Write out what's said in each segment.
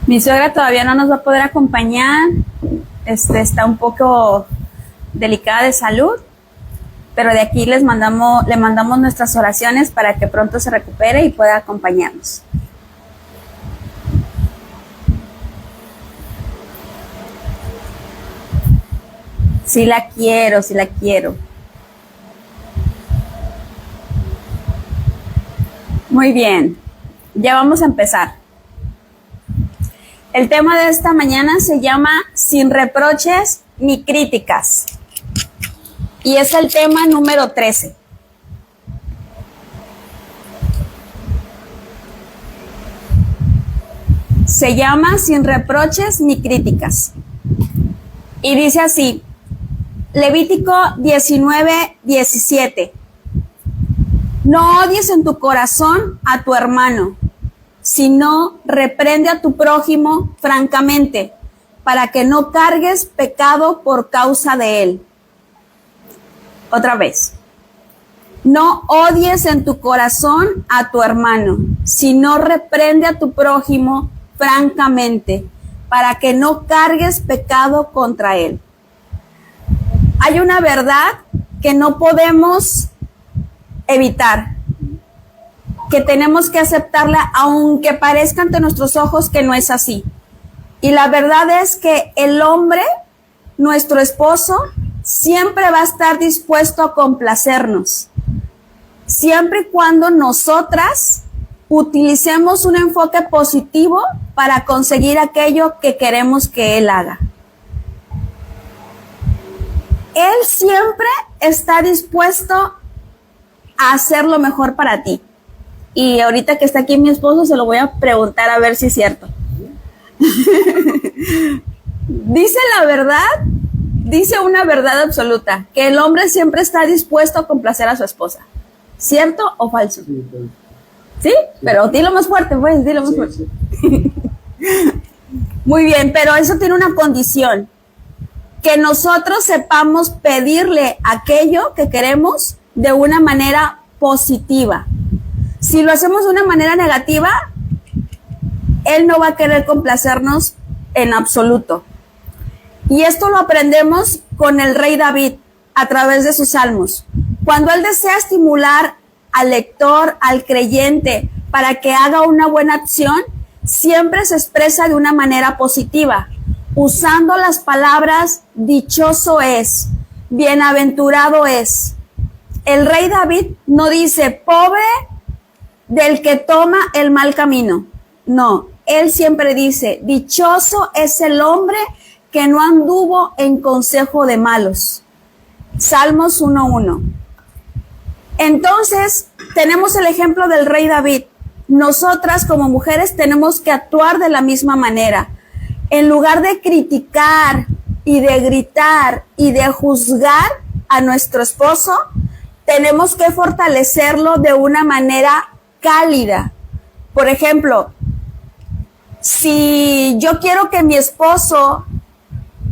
Mi suegra todavía no nos va a poder acompañar, está un poco delicada de salud, pero de aquí le mandamos nuestras oraciones para que pronto se recupere y pueda acompañarnos. Sí la quiero, sí la quiero. Muy bien, ya vamos a empezar. El tema de esta mañana se llama Sin reproches ni críticas. Y es el tema número 13. Se llama Sin reproches ni críticas. Y dice así, Levítico 19:17. No odies en tu corazón a tu hermano, sino reprende a tu prójimo francamente, para que no cargues pecado por causa de él. Otra vez. No odies en tu corazón a tu hermano, sino reprende a tu prójimo francamente, para que no cargues pecado contra él. Hay una verdad que no podemos evitar, que tenemos que aceptarla aunque parezca ante nuestros ojos que no es así. Y la verdad es que el hombre, nuestro esposo, siempre va a estar dispuesto a complacernos, siempre y cuando nosotras utilicemos un enfoque positivo para conseguir aquello que queremos que él haga. Él siempre está dispuesto a hacer lo mejor para ti. Y ahorita que está aquí mi esposo, se lo voy a preguntar a ver si es cierto. Dice la verdad, dice una verdad absoluta, que el hombre siempre está dispuesto a complacer a su esposa. ¿Cierto o falso? ¿Sí? Pero dilo más fuerte, pues, dilo más fuerte. Sí. Muy bien, pero eso tiene una condición. Que nosotros sepamos pedirle aquello que queremos de una manera positiva. Si lo hacemos de una manera negativa, él no va a querer complacernos en absoluto. Y esto lo aprendemos con el rey David a través de sus salmos. Cuando él desea estimular al lector, al creyente, para que haga una buena acción, siempre se expresa de una manera positiva, usando las palabras dichoso es, bienaventurado es. El rey David no dice pobre del que toma el mal camino. No, él siempre dice dichoso es el hombre que no anduvo en consejo de malos. Salmos 1:1. Entonces, tenemos el ejemplo del rey David. Nosotras como mujeres tenemos que actuar de la misma manera. En lugar de criticar y de gritar y de juzgar a nuestro esposo, tenemos que fortalecerlo de una manera cálida. Por ejemplo, si yo quiero que mi esposo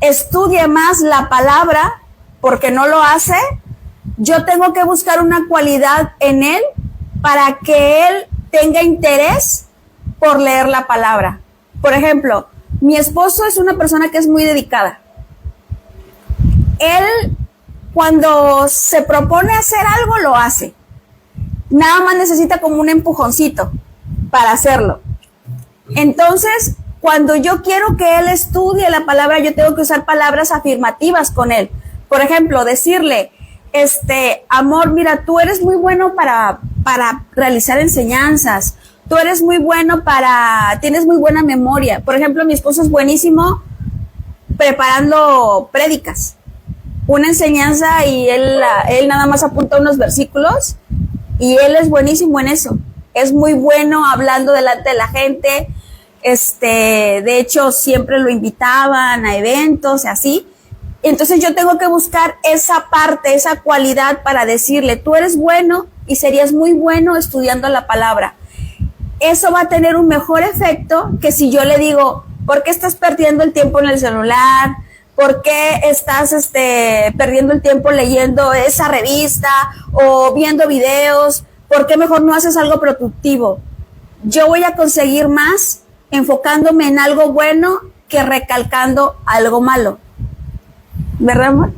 estudie más la palabra, porque no lo hace, yo tengo que buscar una cualidad en él para que él tenga interés por leer la palabra. Por ejemplo, mi esposo es una persona que es muy dedicada. Él, cuando se propone hacer algo, lo hace. Nada más necesita como un empujoncito para hacerlo. Entonces, cuando yo quiero que él estudie la palabra, yo tengo que usar palabras afirmativas con él. Por ejemplo, decirle, amor, mira, tú eres muy bueno para realizar enseñanzas. Tú eres muy bueno tienes muy buena memoria. Por ejemplo, mi esposo es buenísimo preparando prédicas. Una enseñanza y él nada más apunta unos versículos y él es buenísimo en eso. Es muy bueno hablando delante de la gente. De hecho, siempre lo invitaban a eventos y así. Entonces yo tengo que buscar esa parte, esa cualidad para decirle, tú eres bueno y serías muy bueno estudiando la palabra. Eso va a tener un mejor efecto que si yo le digo, ¿por qué estás perdiendo el tiempo en el celular? ¿Por qué estás perdiendo el tiempo leyendo esa revista o viendo videos? ¿Por qué mejor no haces algo productivo? yo voy a conseguir más enfocándome en algo bueno que recalcando algo malo. ¿Verdad, amor?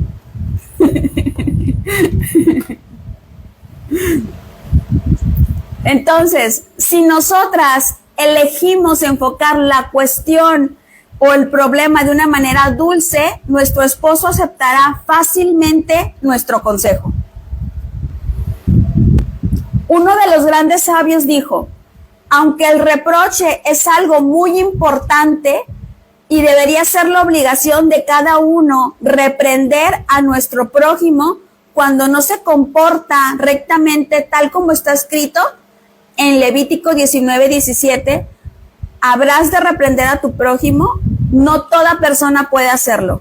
Entonces, si nosotras elegimos enfocar la cuestión o el problema de una manera dulce, nuestro esposo aceptará fácilmente nuestro consejo. Uno de los grandes sabios dijo, aunque el reproche es algo muy importante y debería ser la obligación de cada uno reprender a nuestro prójimo cuando no se comporta rectamente tal como está escrito en Levítico 19:17, habrás de reprender a tu prójimo. No toda persona puede hacerlo.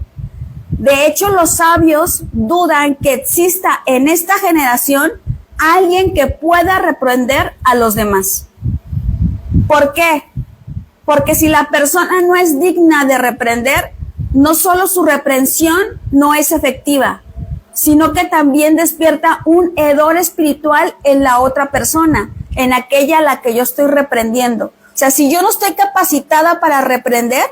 De hecho, los sabios dudan que exista en esta generación alguien que pueda reprender a los demás. ¿Por qué? Porque si la persona no es digna de reprender, no solo su reprensión no es efectiva, sino que también despierta un hedor espiritual en la otra persona, en aquella a la que yo estoy reprendiendo. O sea, si yo no estoy capacitada para reprender,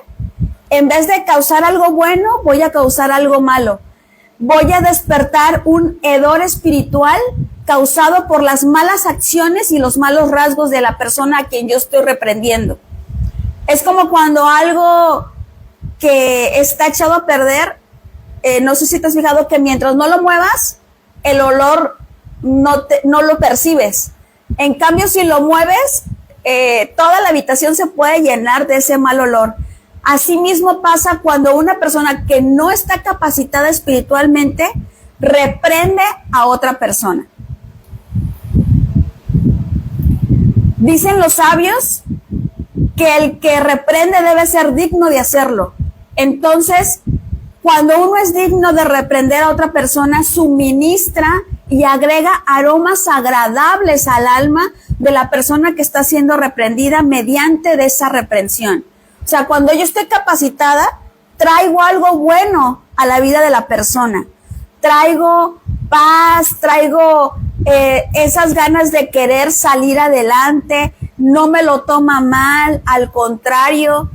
en vez de causar algo bueno, voy a causar algo malo. Voy a despertar un hedor espiritual causado por las malas acciones y los malos rasgos de la persona a quien yo estoy reprendiendo. Es como cuando algo que está echado a perder, no sé si te has fijado que mientras no lo muevas, el olor no lo percibes. En cambio, si lo mueves, toda la habitación se puede llenar de ese mal olor. Asimismo pasa cuando una persona que no está capacitada espiritualmente reprende a otra persona. Dicen los sabios que el que reprende debe ser digno de hacerlo. Entonces, cuando uno es digno de reprender a otra persona, suministra y agrega aromas agradables al alma de la persona que está siendo reprendida mediante de esa reprensión. O sea, cuando yo estoy capacitada, traigo algo bueno a la vida de la persona. Traigo paz, traigo esas ganas de querer salir adelante, no me lo toma mal, al contrario,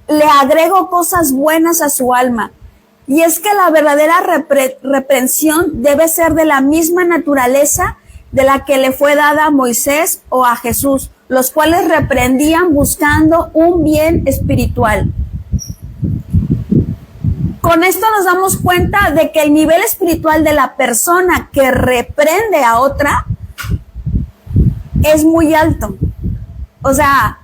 le agrego cosas buenas a su alma. Y es que la verdadera reprensión debe ser de la misma naturaleza de la que le fue dada a Moisés o a Jesús, los cuales reprendían buscando un bien espiritual. Con esto nos damos cuenta de que el nivel espiritual de la persona que reprende a otra es muy alto. O sea,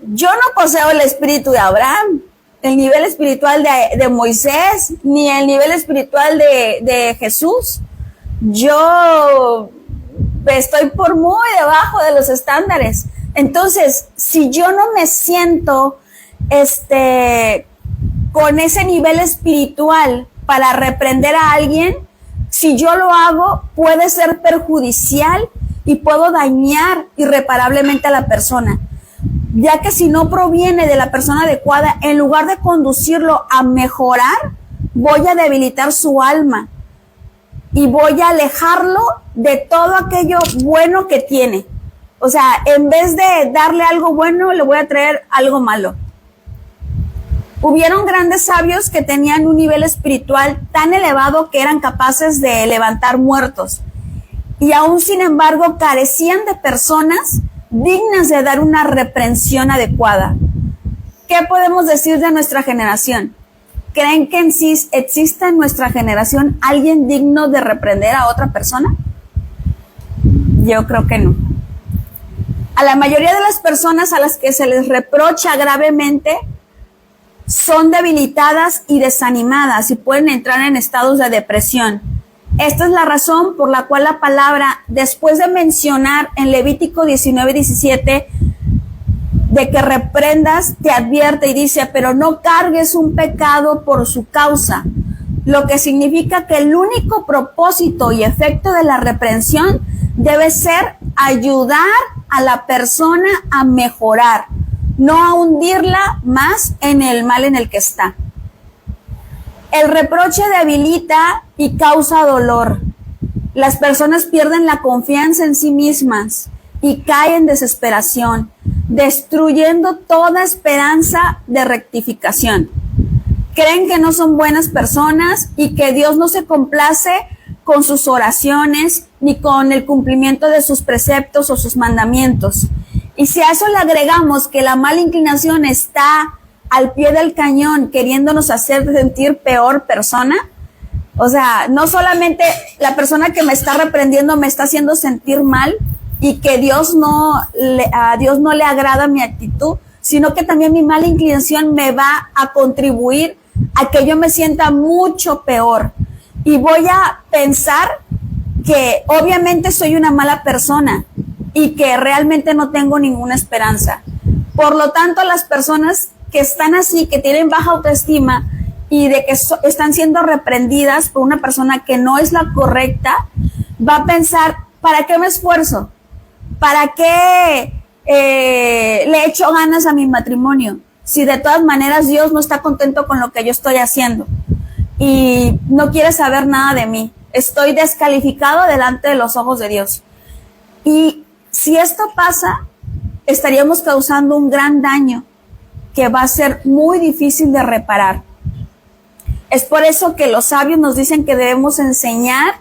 yo no poseo el espíritu de Abraham, el nivel espiritual de Moisés, ni el nivel espiritual de Jesús. Yo estoy por muy debajo de los estándares. Entonces, si yo no me siento con ese nivel espiritual para reprender a alguien, si yo lo hago, puede ser perjudicial y puedo dañar irreparablemente a la persona, ya que si no proviene de la persona adecuada, en lugar de conducirlo a mejorar, voy a debilitar su alma y voy a alejarlo de todo aquello bueno que tiene. O sea, en vez de darle algo bueno, le voy a traer algo malo. Hubieron grandes sabios que tenían un nivel espiritual tan elevado que eran capaces de levantar muertos, y aún sin embargo carecían de personas dignas de dar una reprensión adecuada. ¿Qué podemos decir de nuestra generación? ¿Creen que en sí exista en nuestra generación alguien digno de reprender a otra persona? Yo creo que no. A la mayoría de las personas a las que se les reprocha gravemente son debilitadas y desanimadas y pueden entrar en estados de depresión. Esta es la razón por la cual la palabra, después de mencionar en Levítico 19:17 de que reprendas, te advierte y dice, pero no cargues un pecado por su causa, lo que significa que el único propósito y efecto de la reprensión debe ser ayudar a la persona a mejorar, no a hundirla más en el mal en el que está. El reproche debilita y causa dolor. Las personas pierden la confianza en sí mismas y caen en desesperación. destruyendo toda esperanza de rectificación. Creen que no son buenas personas y que Dios no se complace con sus oraciones ni con el cumplimiento de sus preceptos o sus mandamientos. Y si a eso le agregamos que la mala inclinación está al pie del cañón queriéndonos hacer sentir peor persona, o sea, no solamente la persona que me está reprendiendo me está haciendo sentir mal y que a Dios no le agrada mi actitud, sino que también mi mala inclinación me va a contribuir a que yo me sienta mucho peor. Y voy a pensar que obviamente soy una mala persona y que realmente no tengo ninguna esperanza. Por lo tanto, las personas que están así, que tienen baja autoestima y de que están siendo reprendidas por una persona que no es la correcta, va a pensar, ¿para qué me esfuerzo? ¿Para qué le echo ganas a mi matrimonio? Si de todas maneras Dios no está contento con lo que yo estoy haciendo y no quiere saber nada de mí. Estoy descalificado delante de los ojos de Dios. Y si esto pasa, estaríamos causando un gran daño que va a ser muy difícil de reparar. Es por eso que los sabios nos dicen que debemos enseñar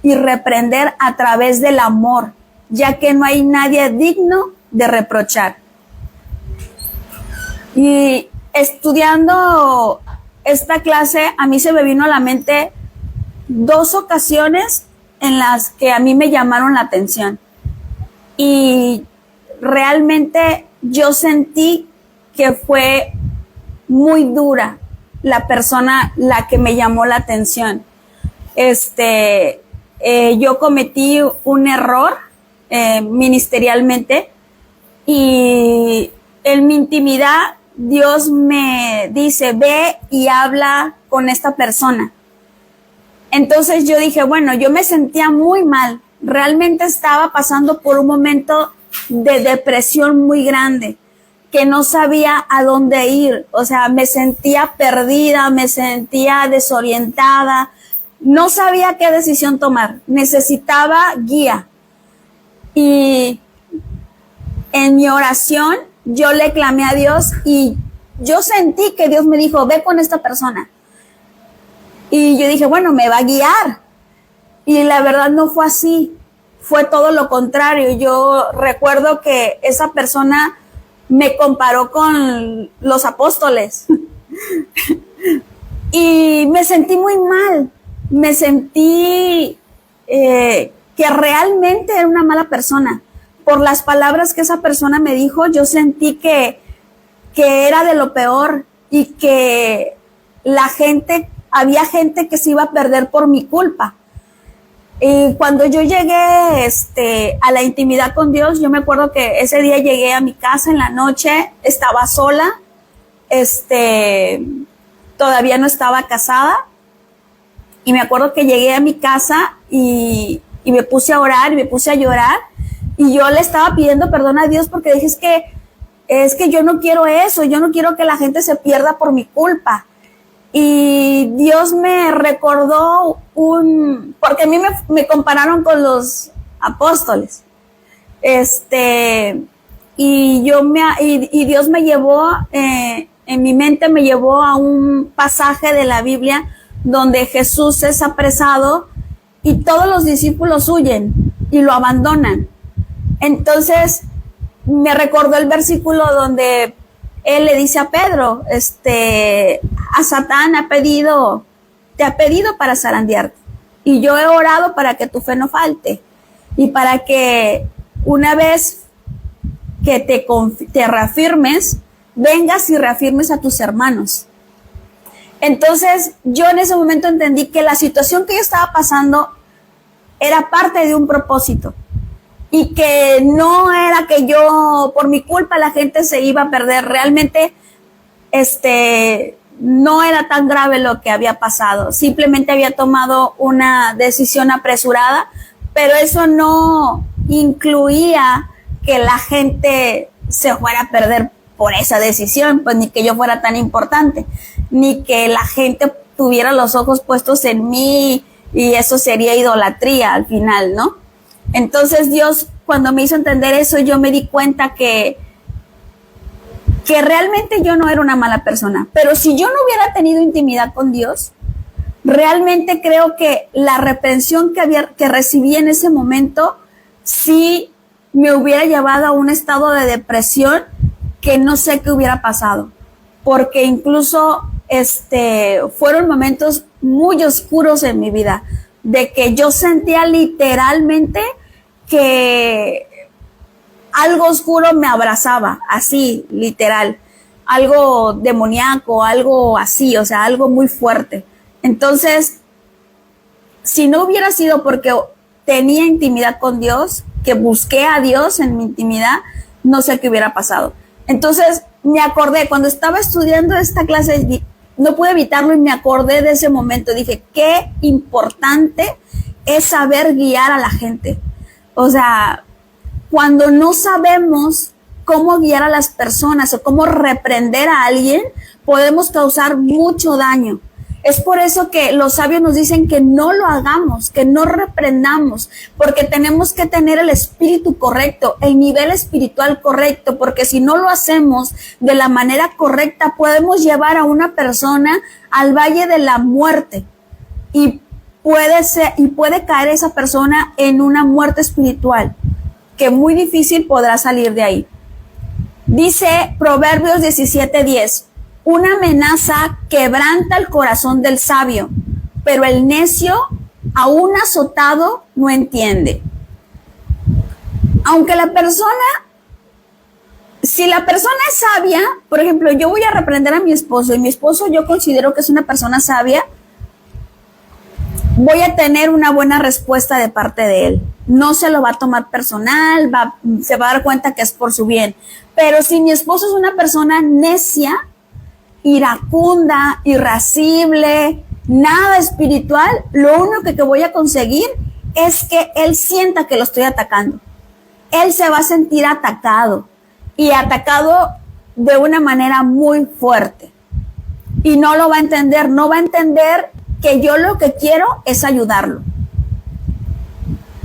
y reprender a través del amor, ya que no hay nadie digno de reprochar. Y estudiando esta clase, a mí se me vino a la mente 2 ocasiones en las que a mí me llamaron la atención. Y realmente yo sentí que fue muy dura la persona la que me llamó la atención. Yo cometí un error ministerialmente y en mi intimidad Dios me dice, ve y habla con esta persona. Entonces yo dije, bueno, yo me sentía muy mal. Realmente estaba pasando por un momento de depresión muy grande, que no sabía a dónde ir. O sea, me sentía perdida, me sentía desorientada. No sabía qué decisión tomar. Necesitaba guía. Y en mi oración, yo le clamé a Dios y yo sentí que Dios me dijo, ve con esta persona. Y yo dije, bueno, me va a guiar. Y la verdad no fue así. Fue todo lo contrario. Yo recuerdo que esa persona me comparó con los apóstoles. Y me sentí muy mal. Me sentí que realmente era una mala persona. Por las palabras que esa persona me dijo, yo sentí que era de lo peor y que había gente que se iba a perder por mi culpa. Y cuando yo llegué a la intimidad con Dios, yo me acuerdo que ese día llegué a mi casa en la noche, estaba sola, todavía no estaba casada, y me acuerdo que llegué a mi casa y me puse a orar y me puse a llorar, y yo le estaba pidiendo perdón a Dios porque dije, es que yo no quiero eso, yo no quiero que la gente se pierda por mi culpa. Y Dios me recordó porque a mí me compararon con los apóstoles. Y Dios me llevó, en mi mente me llevó a un pasaje de la Biblia donde Jesús es apresado y todos los discípulos huyen y lo abandonan. Entonces me recordó el versículo donde él le dice a Pedro, a Satán te ha pedido para zarandearte. Y yo he orado para que tu fe no falte. Y para que una vez que te reafirmes, vengas y reafirmes a tus hermanos. Entonces, yo en ese momento entendí que la situación que yo estaba pasando era parte de un propósito. Y que no era que yo, por mi culpa, la gente se iba a perder. Realmente, no era tan grave lo que había pasado. Simplemente había tomado una decisión apresurada, pero eso no incluía que la gente se fuera a perder por esa decisión, pues ni que yo fuera tan importante, ni que la gente tuviera los ojos puestos en mí y eso sería idolatría al final, ¿no? Entonces Dios, cuando me hizo entender eso, yo me di cuenta que que realmente yo no era una mala persona, pero si yo no hubiera tenido intimidad con Dios, realmente creo que la reprensión que recibí en ese momento sí me hubiera llevado a un estado de depresión que no sé qué hubiera pasado, porque incluso fueron momentos muy oscuros en mi vida, de que yo sentía literalmente que algo oscuro me abrazaba, así, literal, algo demoníaco, algo así, o sea, algo muy fuerte. Entonces, si no hubiera sido porque tenía intimidad con Dios, que busqué a Dios en mi intimidad, no sé qué hubiera pasado. Entonces, me acordé, cuando estaba estudiando esta clase, no pude evitarlo y me acordé de ese momento. Dije, qué importante es saber guiar a la gente. O sea, cuando no sabemos cómo guiar a las personas o cómo reprender a alguien, podemos causar mucho daño. Es por eso que los sabios nos dicen que no lo hagamos, que no reprendamos, porque tenemos que tener el espíritu correcto, el nivel espiritual correcto, porque si no lo hacemos de la manera correcta, podemos llevar a una persona al valle de la muerte y puede caer esa persona en una muerte espiritual, que muy difícil podrá salir de ahí. Dice Proverbios 17:10. Una amenaza quebranta el corazón del sabio, pero el necio, aún azotado, no entiende. Aunque si la persona es sabia, por ejemplo, yo voy a reprender a mi esposo y mi esposo yo considero que es una persona sabia, voy a tener una buena respuesta de parte de él. No se lo va a tomar personal, se va a dar cuenta que es por su bien. Pero si mi esposo es una persona necia, iracunda, irascible, nada espiritual, lo único que voy a conseguir es que él sienta que lo estoy atacando. Él se va a sentir atacado y atacado de una manera muy fuerte. Y no lo va a entender, no va a entender que yo lo que quiero es ayudarlo.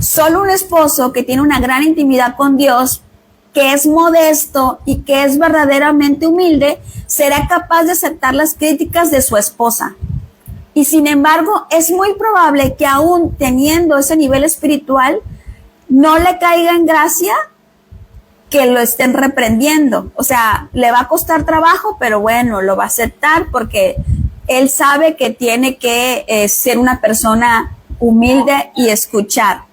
Solo un esposo que tiene una gran intimidad con Dios, que es modesto y que es verdaderamente humilde, será capaz de aceptar las críticas de su esposa. Y sin embargo, es muy probable que aún teniendo ese nivel espiritual, no le caiga en gracia que lo estén reprendiendo. O sea, le va a costar trabajo, pero bueno, lo va a aceptar porque él sabe que tiene que ser una persona humilde y escuchar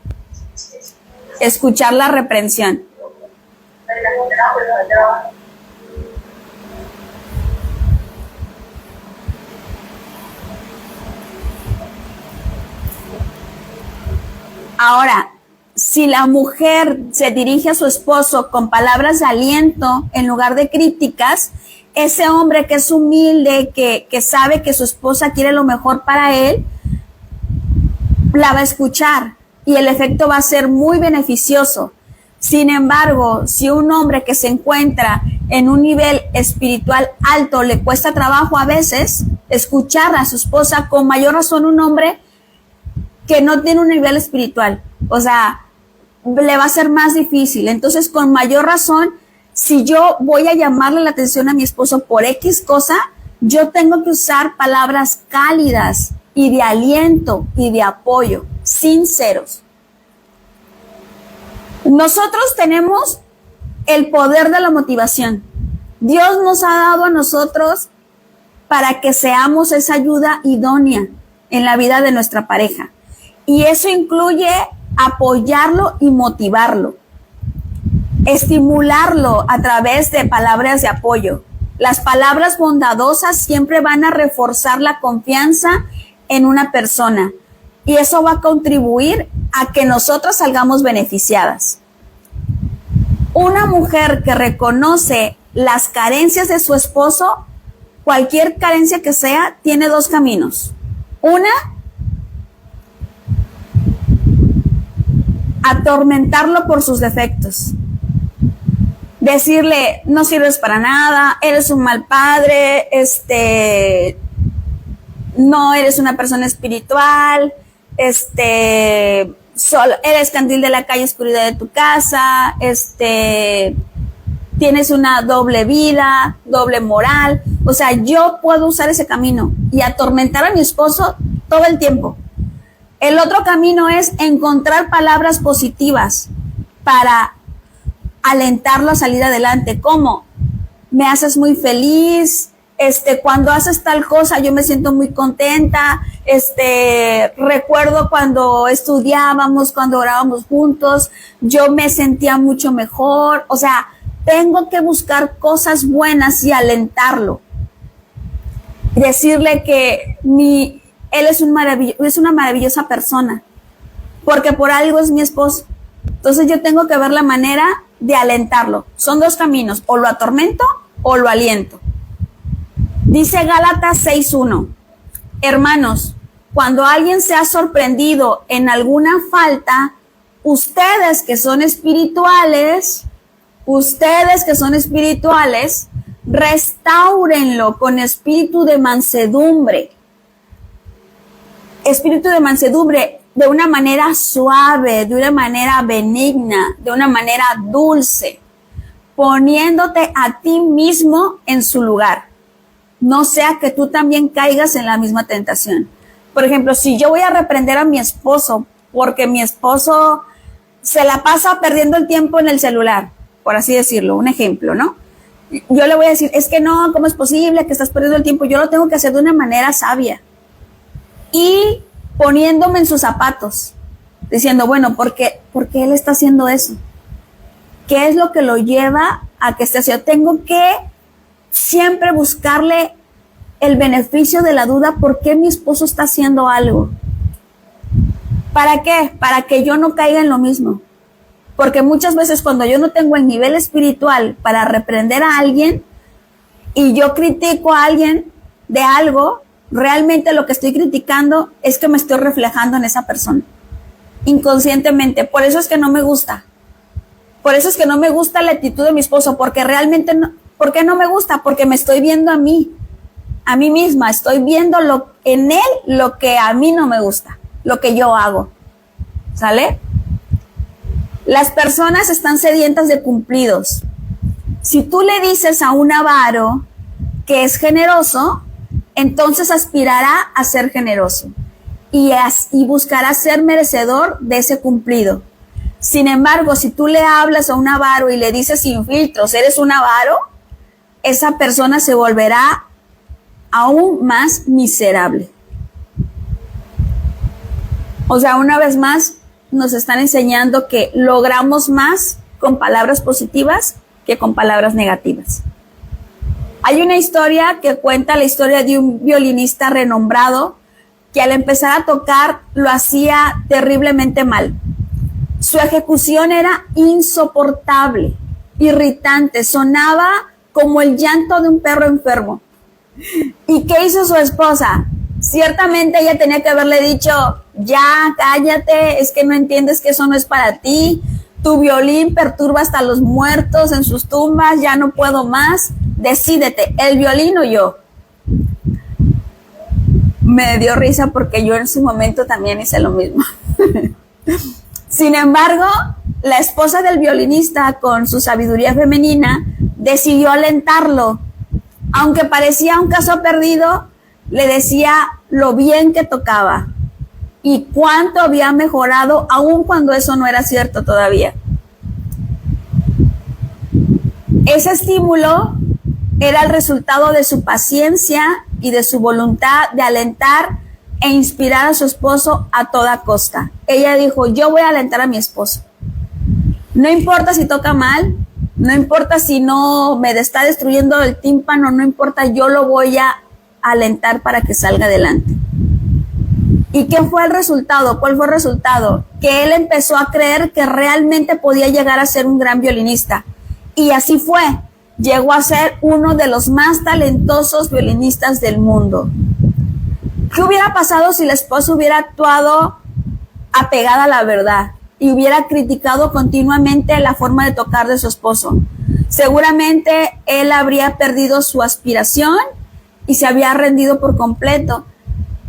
la reprensión. Ahora, si la mujer se dirige a su esposo con palabras de aliento en lugar de críticas, ese hombre que es humilde, que sabe que su esposa quiere lo mejor para él, la va a escuchar y el efecto va a ser muy beneficioso. Sin embargo, si un hombre que se encuentra en un nivel espiritual alto le cuesta trabajo a veces escuchar a su esposa, con mayor razón un hombre que no tiene un nivel espiritual, o sea, le va a ser más difícil. Entonces, con mayor razón, si yo voy a llamarle la atención a mi esposo por X cosa, yo tengo que usar palabras cálidas y de aliento y de apoyo, sinceros. Nosotros tenemos el poder de la motivación. Dios nos ha dado a nosotros para que seamos esa ayuda idónea en la vida de nuestra pareja. Y eso incluye apoyarlo y motivarlo, estimularlo a través de palabras de apoyo. Las palabras bondadosas siempre van a reforzar la confianza en una persona y eso va a contribuir a que nosotros salgamos beneficiadas. Una mujer que reconoce las carencias de su esposo, cualquier carencia que sea, tiene dos caminos. Una, atormentarlo por sus defectos. Decirle, no sirves para nada, eres un mal padre, no eres una persona espiritual, solo eres candil de la calle, oscuridad de tu casa, tienes una doble vida, doble moral. O sea, yo puedo usar ese camino y atormentar a mi esposo todo el tiempo. El otro camino es encontrar palabras positivas para alentarlo a salir adelante. ¿Cómo? Me haces muy feliz, cuando haces tal cosa yo me siento muy contenta, recuerdo cuando estudiábamos, cuando orábamos juntos, yo me sentía mucho mejor. O sea, tengo que buscar cosas buenas y alentarlo. Decirle que él es una maravillosa persona, porque por algo es mi esposo. Entonces yo tengo que ver la manera de alentarlo. Son dos caminos, o lo atormento o lo aliento. Dice Gálatas 6:1, hermanos, cuando alguien se ha sorprendido en alguna falta, ustedes que son espirituales, restáurenlo con espíritu de mansedumbre. Espíritu de mansedumbre, de una manera suave, de una manera benigna, de una manera dulce, poniéndote a ti mismo en su lugar. No sea que tú también caigas en la misma tentación. Por ejemplo, si yo voy a reprender a mi esposo porque mi esposo se la pasa perdiendo el tiempo en el celular, por así decirlo, un ejemplo, ¿no? Yo le voy a decir, es que no, ¿cómo es posible que estás perdiendo el tiempo? Yo lo tengo que hacer de una manera sabia. Y poniéndome en sus zapatos, diciendo, bueno, ¿por qué él está haciendo eso? ¿Qué es lo que lo lleva a que esté así? Yo tengo que siempre buscarle el beneficio de la duda, ¿por qué mi esposo está haciendo algo? ¿Para qué? Para que yo no caiga en lo mismo. Porque muchas veces cuando yo no tengo el nivel espiritual para reprender a alguien y yo critico a alguien de algo, realmente lo que estoy criticando es que me estoy reflejando en esa persona, inconscientemente. Por eso es que no me gusta. Por eso es que no me gusta la actitud de mi esposo, porque realmente no. ¿Por qué no me gusta? Porque me estoy viendo a mí misma. Estoy viendo en él lo que a mí no me gusta, lo que yo hago. ¿Sale? Las personas están sedientas de cumplidos. Si tú le dices a un avaro que es generoso, entonces aspirará a ser generoso y buscará ser merecedor de ese cumplido. Sin embargo, si tú le hablas a un avaro y le dices sin filtros, eres un avaro, esa persona se volverá aún más miserable. O sea, una vez más, nos están enseñando que logramos más con palabras positivas que con palabras negativas. Hay una historia que cuenta la historia de un violinista renombrado que al empezar a tocar lo hacía terriblemente mal. Su ejecución era insoportable, irritante, sonaba como el llanto de un perro enfermo. ¿Y qué hizo su esposa? Ciertamente ella tenía que haberle dicho, ya, cállate, es que no entiendes que eso no es para ti, tu violín perturba hasta los muertos en sus tumbas, ya no puedo más, decídete, el violín o yo. Me dio risa porque yo en su momento también hice lo mismo. Sin embargo, la esposa del violinista, con su sabiduría femenina, decidió alentarlo. Aunque parecía un caso perdido, le decía lo bien que tocaba y cuánto había mejorado, aun cuando eso no era cierto todavía. Ese estímulo era el resultado de su paciencia y de su voluntad de alentar e inspirar a su esposo a toda costa. Ella dijo, yo voy a alentar a mi esposo. No importa si toca mal, no importa si no me está destruyendo el tímpano, no importa, yo lo voy a alentar para que salga adelante. ¿Y qué fue el resultado? ¿Cuál fue el resultado? Que él empezó a creer que realmente podía llegar a ser un gran violinista. Y así fue. Llegó a ser uno de los más talentosos violinistas del mundo. ¿Qué hubiera pasado si la esposa hubiera actuado apegada a la verdad y hubiera criticado continuamente la forma de tocar de su esposo? Seguramente él habría perdido su aspiración y se había rendido por completo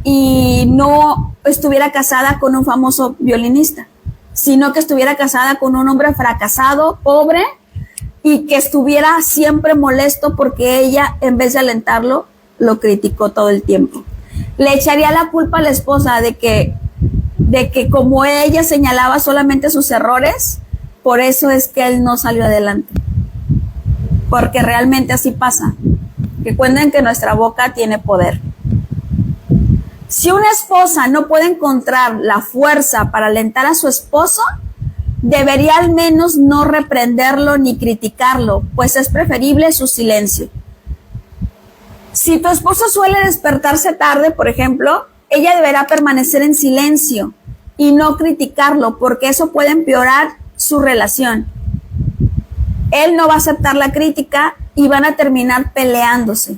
y no estuviera casada con un famoso violinista, sino que estuviera casada con un hombre fracasado, pobre, y que estuviera siempre molesto porque ella, en vez de alentarlo, lo criticó todo el tiempo. Le echaría la culpa a la esposa de que como ella señalaba solamente sus errores, por eso es que él no salió adelante. Porque realmente así pasa. Que cuenten que nuestra boca tiene poder. Si una esposa no puede encontrar la fuerza para alentar a su esposo, debería al menos no reprenderlo ni criticarlo, pues es preferible su silencio. Si tu esposo suele despertarse tarde, por ejemplo, ella deberá permanecer en silencio y no criticarlo, porque eso puede empeorar su relación. Él no va a aceptar la crítica y van a terminar peleándose.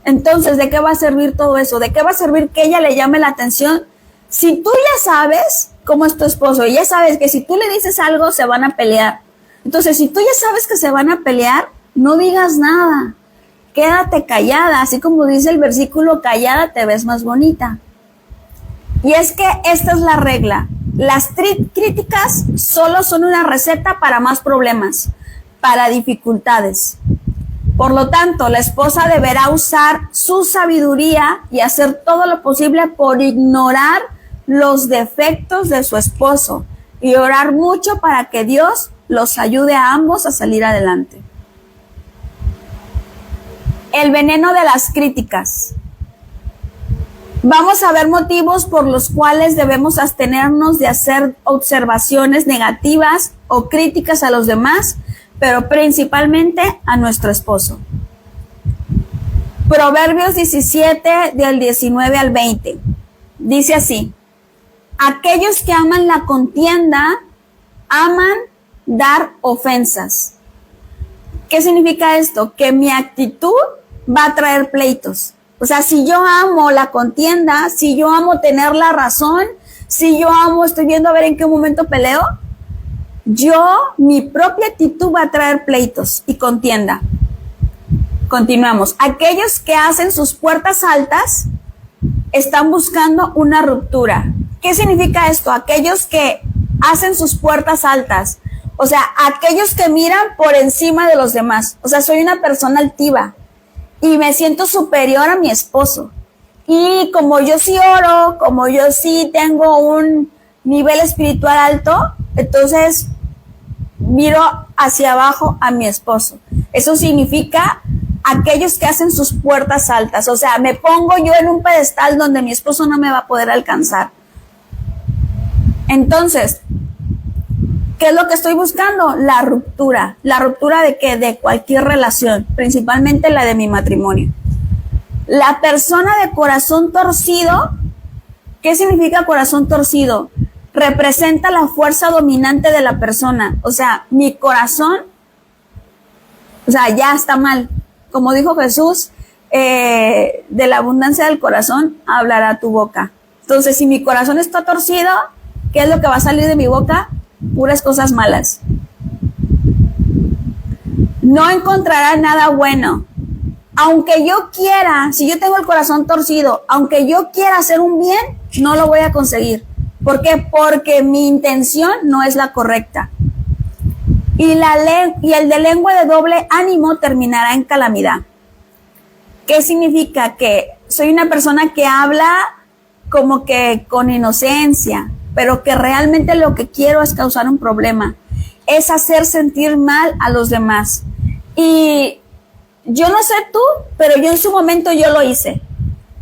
Entonces, ¿de qué va a servir todo eso? ¿De qué va a servir que ella le llame la atención? Si tú ya sabes cómo es tu esposo y ya sabes que si tú le dices algo se van a pelear. Entonces, si tú ya sabes que se van a pelear, no digas nada. Quédate callada, así como dice el versículo, callada te ves más bonita. Y es que esta es la regla. Las críticas solo son una receta para más problemas, para dificultades. Por lo tanto, la esposa deberá usar su sabiduría y hacer todo lo posible por ignorar los defectos de su esposo y orar mucho para que Dios los ayude a ambos a salir adelante. El veneno de las críticas. Vamos a ver motivos por los cuales debemos abstenernos de hacer observaciones negativas o críticas a los demás, pero principalmente a nuestro esposo. Proverbios 17, del 19 al 20. Dice así: aquellos que aman la contienda, aman dar ofensas. ¿Qué significa esto? Que mi actitud va a traer pleitos. O sea, si yo amo la contienda, si yo amo tener la razón, si yo amo, estoy viendo a ver en qué momento peleo, mi propia actitud va a traer pleitos y contienda. Continuamos. Aquellos que hacen sus puertas altas están buscando una ruptura. ¿Qué significa esto? Aquellos que hacen sus puertas altas. O sea, aquellos que miran por encima de los demás. O sea, soy una persona altiva y me siento superior a mi esposo. Y como yo sí oro, como yo sí tengo un nivel espiritual alto, entonces miro hacia abajo a mi esposo. Eso significa aquellos que hacen sus puertas altas. O sea, me pongo yo en un pedestal donde mi esposo no me va a poder alcanzar. Entonces, ¿qué es lo que estoy buscando? La ruptura. ¿La ruptura de qué? De cualquier relación, principalmente la de mi matrimonio. La persona de corazón torcido, ¿qué significa corazón torcido? Representa la fuerza dominante de la persona. O sea, mi corazón, ya está mal. Como dijo Jesús, de la abundancia del corazón hablará tu boca. Entonces, si mi corazón está torcido, ¿qué es lo que va a salir de mi boca? Puras cosas malas. No encontrará nada bueno. Aunque yo quiera, si yo tengo el corazón torcido, aunque yo quiera hacer un bien, no lo voy a conseguir. ¿Por qué? Porque mi intención no es la correcta. Y el de lengua de doble ánimo terminará en calamidad. ¿Qué significa? Que soy una persona que habla como que con inocencia, pero que realmente lo que quiero es causar un problema, es hacer sentir mal a los demás. Y yo no sé tú, pero yo en su momento yo lo hice.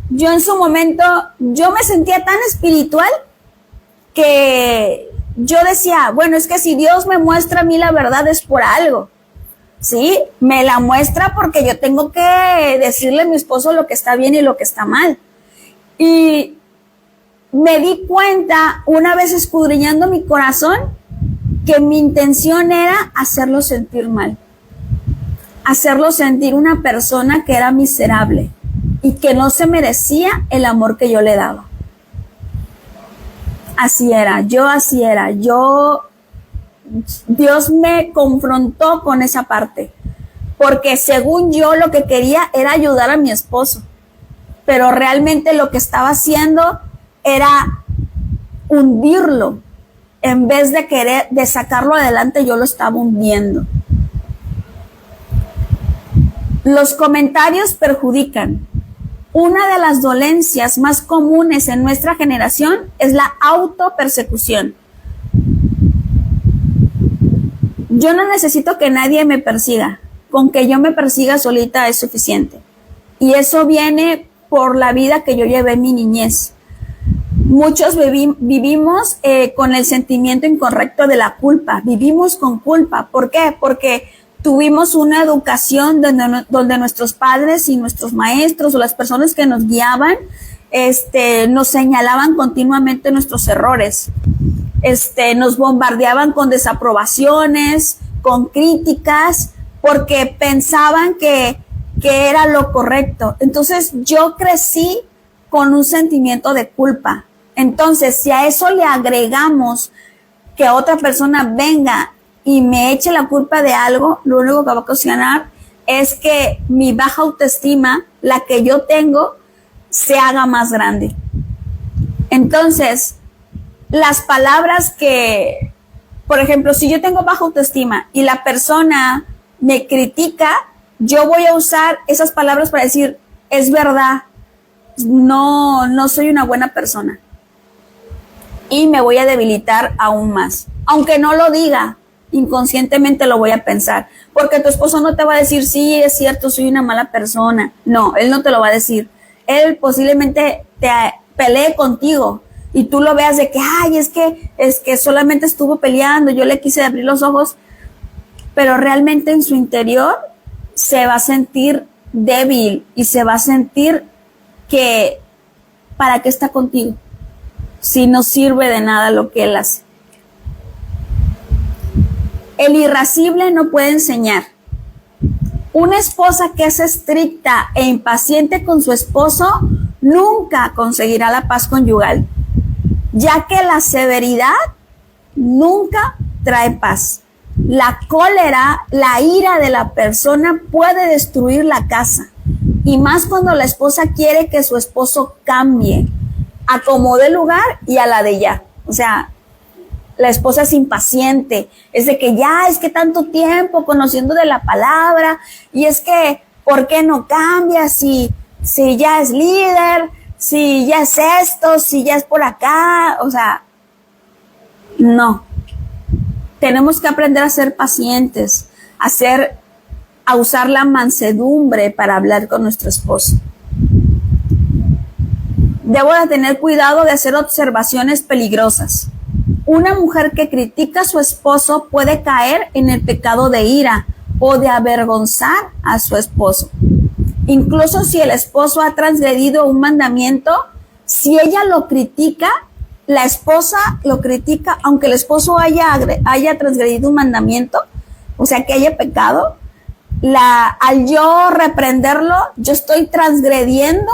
Yo en su momento, yo me sentía tan espiritual que yo decía, bueno, es que si Dios me muestra a mí la verdad es por algo. Sí, me la muestra porque yo tengo que decirle a mi esposo lo que está bien y lo que está mal. Y me di cuenta, una vez escudriñando mi corazón, que mi intención era hacerlo sentir mal. Hacerlo sentir una persona que era miserable y que no se merecía el amor que yo le daba. Así era. Dios me confrontó con esa parte. Porque según yo lo que quería era ayudar a mi esposo. Pero realmente lo que estaba haciendo era hundirlo. En vez de sacarlo adelante, yo lo estaba hundiendo. Los comentarios perjudican. Una de las dolencias más comunes en nuestra generación es la autopersecución. Yo no necesito que nadie me persiga. Con que yo me persiga solita es suficiente. Y eso viene por la vida que yo llevé en mi niñez. Muchos vivimos con el sentimiento incorrecto de la culpa. Vivimos con culpa. ¿Por qué? Porque tuvimos una educación donde nuestros padres y nuestros maestros o las personas que nos guiaban nos señalaban continuamente nuestros errores. Nos bombardeaban con desaprobaciones, con críticas, porque pensaban que era lo correcto. Entonces yo crecí con un sentimiento de culpa. Entonces, si a eso le agregamos que otra persona venga y me eche la culpa de algo, lo único que va a ocasionar es que mi baja autoestima, la que yo tengo, se haga más grande. Entonces, las palabras que, por ejemplo, si yo tengo baja autoestima y la persona me critica, yo voy a usar esas palabras para decir, es verdad, no soy una buena persona. Y me voy a debilitar aún más. Aunque no lo diga, inconscientemente lo voy a pensar. Porque tu esposo no te va a decir, sí, es cierto, soy una mala persona. No, él no te lo va a decir. Él posiblemente te pelee contigo y tú lo veas de que, ay, es que solamente estuvo peleando, yo le quise abrir los ojos. Pero realmente en su interior se va a sentir débil y se va a sentir que, ¿para qué está contigo? Si no sirve de nada lo que él hace. El irascible no puede enseñar. Una esposa que es estricta e impaciente con su esposo nunca conseguirá la paz conyugal, ya que la severidad nunca trae paz. La cólera, la ira de la persona puede destruir la casa, y más cuando la esposa quiere que su esposo cambie, acomode el lugar y a la de ella. O sea, la esposa es impaciente, es de que ya, es que tanto tiempo conociendo de la palabra, y es que, ¿por qué no cambia si ya es líder, si ya es esto, si ya es por acá? O sea, no. Tenemos que aprender a ser pacientes, a usar la mansedumbre para hablar con nuestro esposo. Debo de tener cuidado de hacer observaciones peligrosas. Una mujer que critica a su esposo puede caer en el pecado de ira o de avergonzar a su esposo. Incluso si el esposo ha transgredido un mandamiento, si ella lo critica, la esposa lo critica, aunque el esposo haya transgredido un mandamiento, o sea que haya pecado, al yo reprenderlo, yo estoy transgrediendo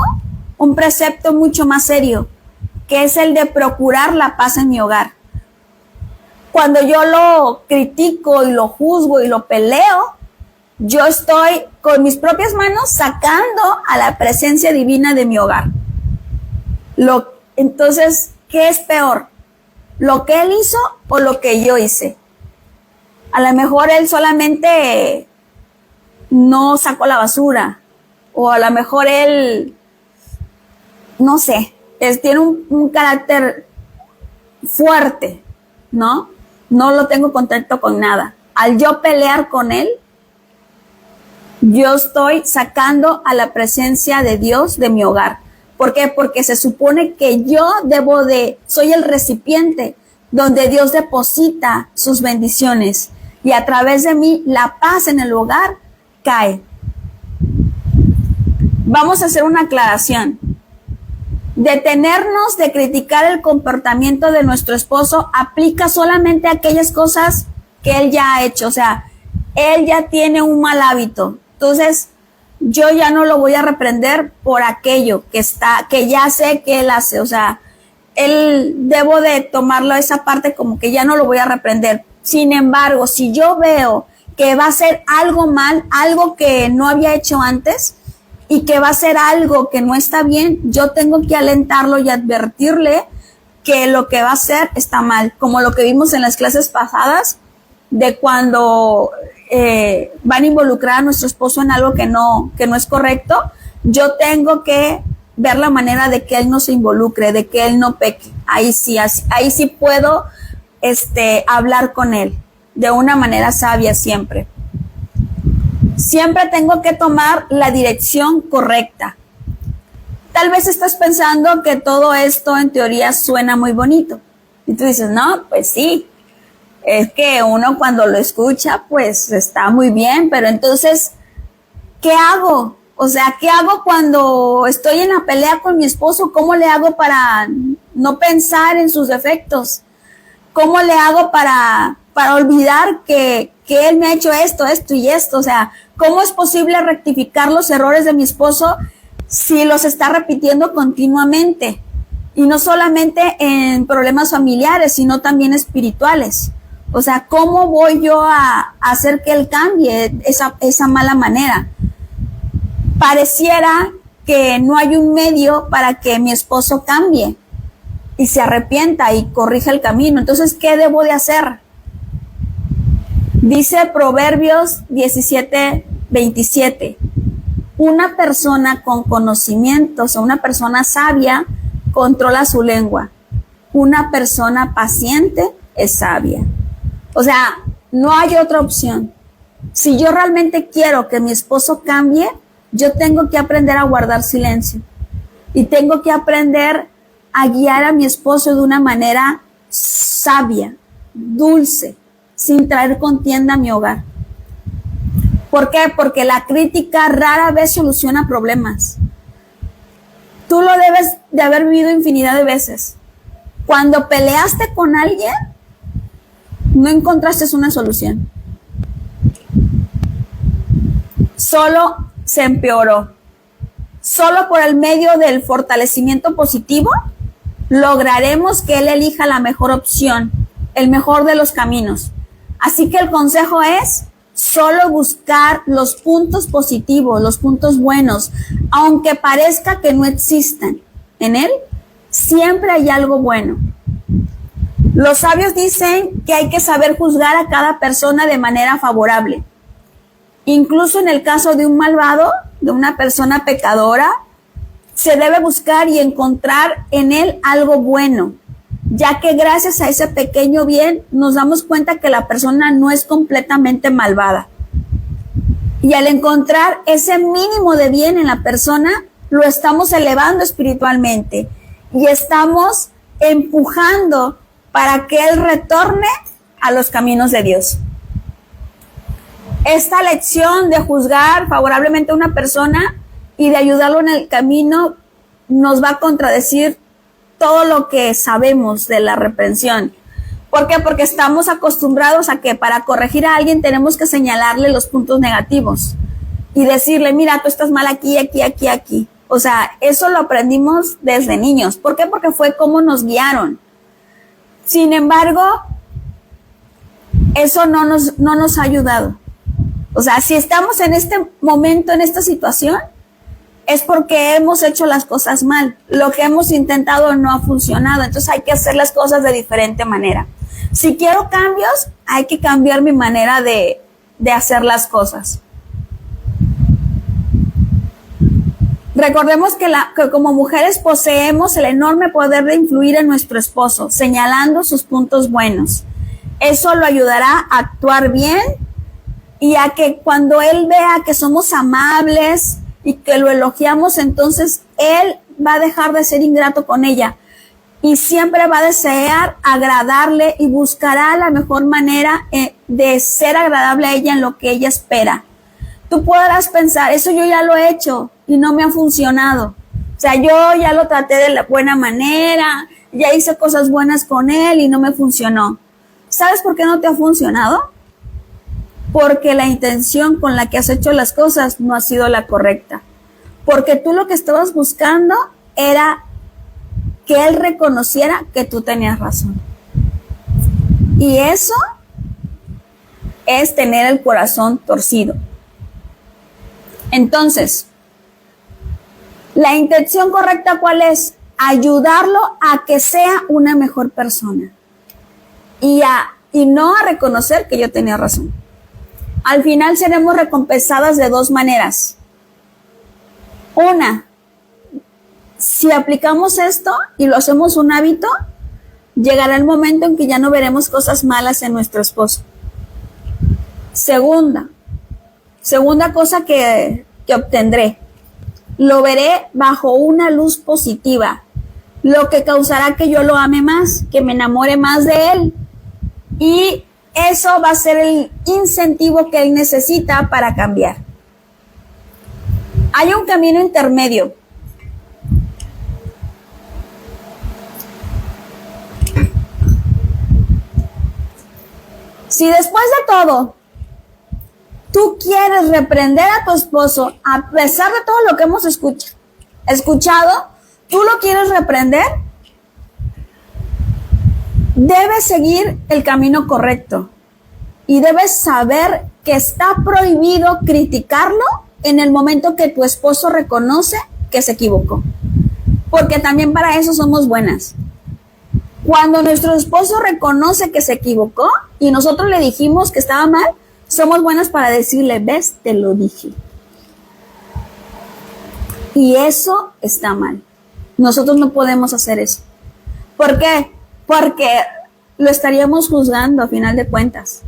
un precepto mucho más serio, que es el de procurar la paz en mi hogar. Cuando yo lo critico y lo juzgo y lo peleo, yo estoy con mis propias manos sacando a la presencia divina de mi hogar. Entonces, ¿qué es peor? ¿Lo que él hizo o lo que yo hice? A lo mejor él solamente no sacó la basura, o a lo mejor él, no sé, tiene un carácter fuerte, ¿no? No lo tengo contento con nada. Al yo pelear con él, yo estoy sacando a la presencia de Dios de mi hogar. ¿Por qué? Porque se supone que yo soy el recipiente donde Dios deposita sus bendiciones, y a través de mí la paz en el hogar cae. Vamos a hacer una aclaración. Detenernos de criticar el comportamiento de nuestro esposo aplica solamente a aquellas cosas que él ya ha hecho. O sea, él ya tiene un mal hábito. Entonces, yo ya no lo voy a reprender por aquello que ya sé que él hace. O sea, debo de tomarlo esa parte como que ya no lo voy a reprender. Sin embargo, si yo veo que va a hacer algo mal, algo que no había hecho antes, y que va a ser algo que no está bien, yo tengo que alentarlo y advertirle que lo que va a hacer está mal, como lo que vimos en las clases pasadas, de cuando van a involucrar a nuestro esposo en algo que no es correcto, yo tengo que ver la manera de que él no se involucre, de que él no peque. Ahí sí puedo hablar con él de una manera sabia siempre. Siempre tengo que tomar la dirección correcta. Tal vez estás pensando que todo esto en teoría suena muy bonito. Y tú dices, no, pues sí. Es que uno cuando lo escucha, pues está muy bien, pero entonces, ¿qué hago? O sea, ¿qué hago cuando estoy en la pelea con mi esposo? ¿Cómo le hago para no pensar en sus defectos? ¿Cómo le hago para olvidar que él me ha hecho esto y esto? O sea, ¿cómo es posible rectificar los errores de mi esposo si los está repitiendo continuamente? Y no solamente en problemas familiares, sino también espirituales. O sea, ¿cómo voy yo a hacer que él cambie esa mala manera? Pareciera que no hay un medio para que mi esposo cambie y se arrepienta y corrija el camino. Entonces, ¿qué debo de hacer? Dice Proverbios 17:27. Una persona con conocimientos o una persona sabia controla su lengua. Una persona paciente es sabia. O sea, no hay otra opción. Si yo realmente quiero que mi esposo cambie, yo tengo que aprender a guardar silencio. Y tengo que aprender a guiar a mi esposo de una manera sabia, dulce, sin traer contienda a mi hogar. ¿Por qué? Porque la crítica rara vez soluciona problemas. Tú lo debes de haber vivido infinidad de veces. Cuando peleaste con alguien, no encontraste una solución. Solo se empeoró. Solo por el medio del fortalecimiento positivo lograremos que él elija la mejor opción, el mejor de los caminos. Así que el consejo es solo buscar los puntos positivos, los puntos buenos, aunque parezca que no existan. En él siempre hay algo bueno. Los sabios dicen que hay que saber juzgar a cada persona de manera favorable. Incluso en el caso de un malvado, de una persona pecadora, se debe buscar y encontrar en él algo bueno, ya que gracias a ese pequeño bien nos damos cuenta que la persona no es completamente malvada. Y al encontrar ese mínimo de bien en la persona, lo estamos elevando espiritualmente y estamos empujando para que él retorne a los caminos de Dios. Esta lección de juzgar favorablemente a una persona y de ayudarlo en el camino nos va a contradecir todo lo que sabemos de la reprensión. ¿Por qué? Porque estamos acostumbrados a que para corregir a alguien tenemos que señalarle los puntos negativos y decirle, mira, tú estás mal aquí, aquí, aquí, aquí. O sea, eso lo aprendimos desde niños. ¿Por qué? Porque fue como nos guiaron. Sin embargo, eso no nos ha ayudado. O sea, si estamos en este momento, en esta situación, es porque hemos hecho las cosas mal. Lo que hemos intentado no ha funcionado. Entonces hay que hacer las cosas de diferente manera. Si quiero cambios, hay que cambiar mi manera de hacer las cosas. Recordemos que como mujeres poseemos el enorme poder de influir en nuestro esposo, señalando sus puntos buenos. Eso lo ayudará a actuar bien y a que cuando él vea que somos amables y que lo elogiamos, entonces él va a dejar de ser ingrato con ella y siempre va a desear agradarle y buscará la mejor manera de ser agradable a ella en lo que ella espera. Tú podrás pensar, eso yo ya lo he hecho y no me ha funcionado. O sea, yo ya lo traté de la buena manera, ya hice cosas buenas con él y no me funcionó. ¿Sabes por qué no te ha funcionado? Porque la intención con la que has hecho las cosas no ha sido la correcta. Porque tú lo que estabas buscando era que él reconociera que tú tenías razón. Y eso es tener el corazón torcido. Entonces, la intención correcta, ¿cuál es? Ayudarlo a que sea una mejor persona. Y no a reconocer que yo tenía razón. Al final seremos recompensadas de dos maneras. Una, si aplicamos esto y lo hacemos un hábito, llegará el momento en que ya no veremos cosas malas en nuestro esposo. Segunda cosa que obtendré, lo veré bajo una luz positiva, lo que causará que yo lo ame más, que me enamore más de él. Y eso va a ser el incentivo que él necesita para cambiar. Hay un camino intermedio. Si después de todo tú quieres reprender a tu esposo, a pesar de todo lo que hemos escuchado, tú lo quieres reprender, debes seguir el camino correcto y debes saber que está prohibido criticarlo en el momento que tu esposo reconoce que se equivocó, porque también para eso somos buenas. Cuando nuestro esposo reconoce que se equivocó y nosotros le dijimos que estaba mal, somos buenas para decirle, ves, te lo dije. Y eso está mal. Nosotros no podemos hacer eso. ¿Por qué? Porque lo estaríamos juzgando a final de cuentas.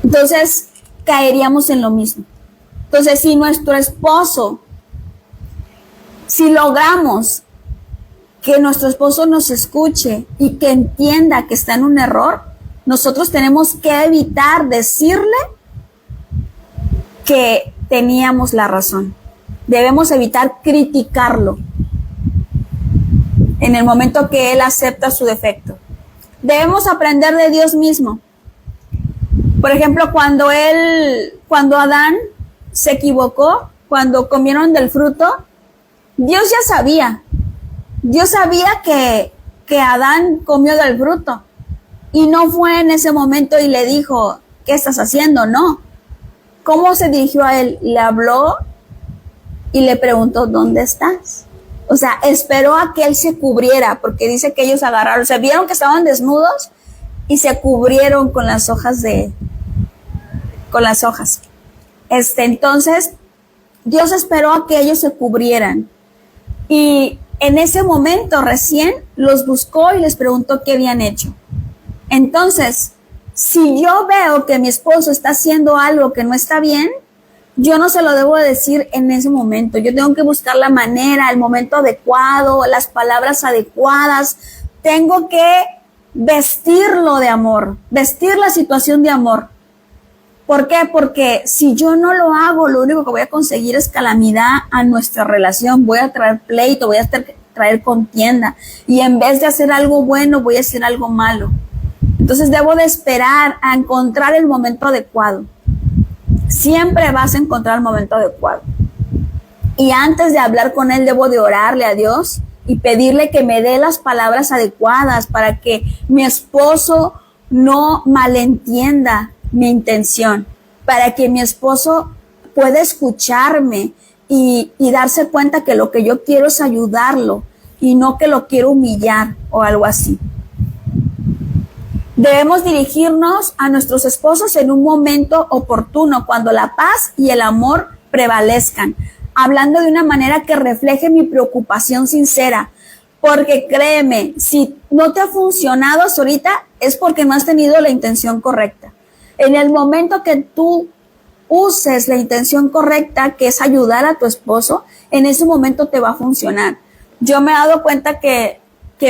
Entonces, caeríamos en lo mismo. Entonces, si nuestro esposo, si logramos que nuestro esposo nos escuche y que entienda que está en un error, nosotros tenemos que evitar decirle que teníamos la razón. Debemos evitar criticarlo en el momento que él acepta su defecto. Debemos aprender de Dios mismo. Por ejemplo, cuando Adán se equivocó, cuando comieron del fruto, Dios ya sabía. Dios sabía que Adán comió del fruto. Y no fue en ese momento y le dijo, ¿qué estás haciendo? No. ¿Cómo se dirigió a él? Le habló y le preguntó, ¿dónde estás? O sea, esperó a que él se cubriera, porque dice que ellos agarraron, se vieron que estaban desnudos y se cubrieron con las hojas entonces, Dios esperó a que ellos se cubrieran. Y en ese momento recién los buscó y les preguntó qué habían hecho. Entonces, si yo veo que mi esposo está haciendo algo que no está bien, yo no se lo debo decir en ese momento. Yo tengo que buscar la manera, el momento adecuado, las palabras adecuadas. Tengo que vestirlo de amor, vestir la situación de amor. ¿Por qué? Porque si yo no lo hago, lo único que voy a conseguir es calamidad a nuestra relación. Voy a traer pleito, voy a traer contienda. Y en vez de hacer algo bueno, voy a hacer algo malo. Entonces debo de esperar a encontrar el momento adecuado. Siempre vas a encontrar el momento adecuado. Y antes de hablar con él, debo de orarle a Dios y pedirle que me dé las palabras adecuadas para que mi esposo no malentienda mi intención, para que mi esposo pueda escucharme y darse cuenta que lo que yo quiero es ayudarlo y no que lo quiero humillar o algo así. Debemos dirigirnos a nuestros esposos en un momento oportuno, cuando la paz y el amor prevalezcan, hablando de una manera que refleje mi preocupación sincera. Porque créeme, si no te ha funcionado hasta ahorita, es porque no has tenido la intención correcta. En el momento que tú uses la intención correcta, que es ayudar a tu esposo, en ese momento te va a funcionar. Yo me he dado cuenta que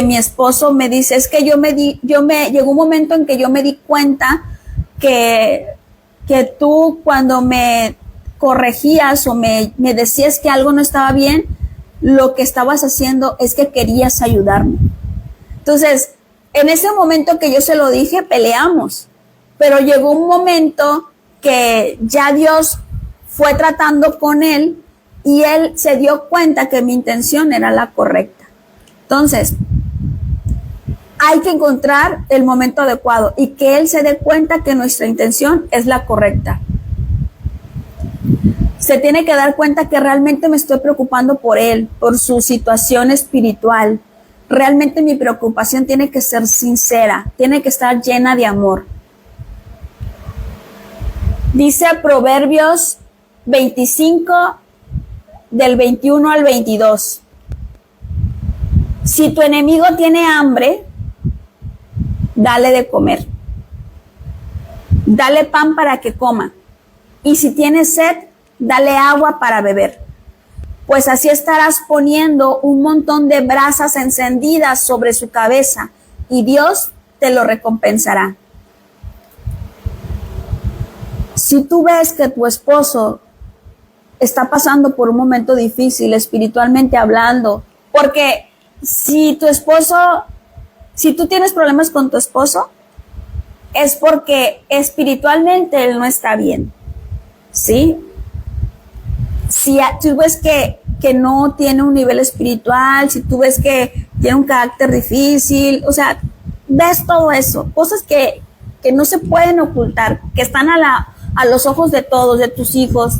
mi esposo me dice, es que llegó un momento en que yo me di cuenta que tú cuando me corregías o me decías que algo no estaba bien, lo que estabas haciendo es que querías ayudarme. Entonces, en ese momento que yo se lo dije, peleamos, pero llegó un momento que ya Dios fue tratando con él y él se dio cuenta que mi intención era la correcta. Entonces, hay que encontrar el momento adecuado y que él se dé cuenta que nuestra intención es la correcta. Se tiene que dar cuenta que realmente me estoy preocupando por él, por su situación espiritual. Realmente mi preocupación tiene que ser sincera, tiene que estar llena de amor. Dice Proverbios 25, del 21 al 22. Si tu enemigo tiene hambre, dale de comer. Dale pan para que coma. Y si tiene sed, dale agua para beber. Pues así estarás poniendo un montón de brasas encendidas sobre su cabeza, y Dios te lo recompensará. Si tú ves que tu esposo está pasando por un momento difícil, espiritualmente hablando, porque si tú tienes problemas con tu esposo, es porque espiritualmente él no está bien, ¿sí? Si tú ves que no tiene un nivel espiritual, si tú ves que tiene un carácter difícil, o sea, ves todo eso, cosas que no se pueden ocultar, que están a los ojos de todos, de tus hijos.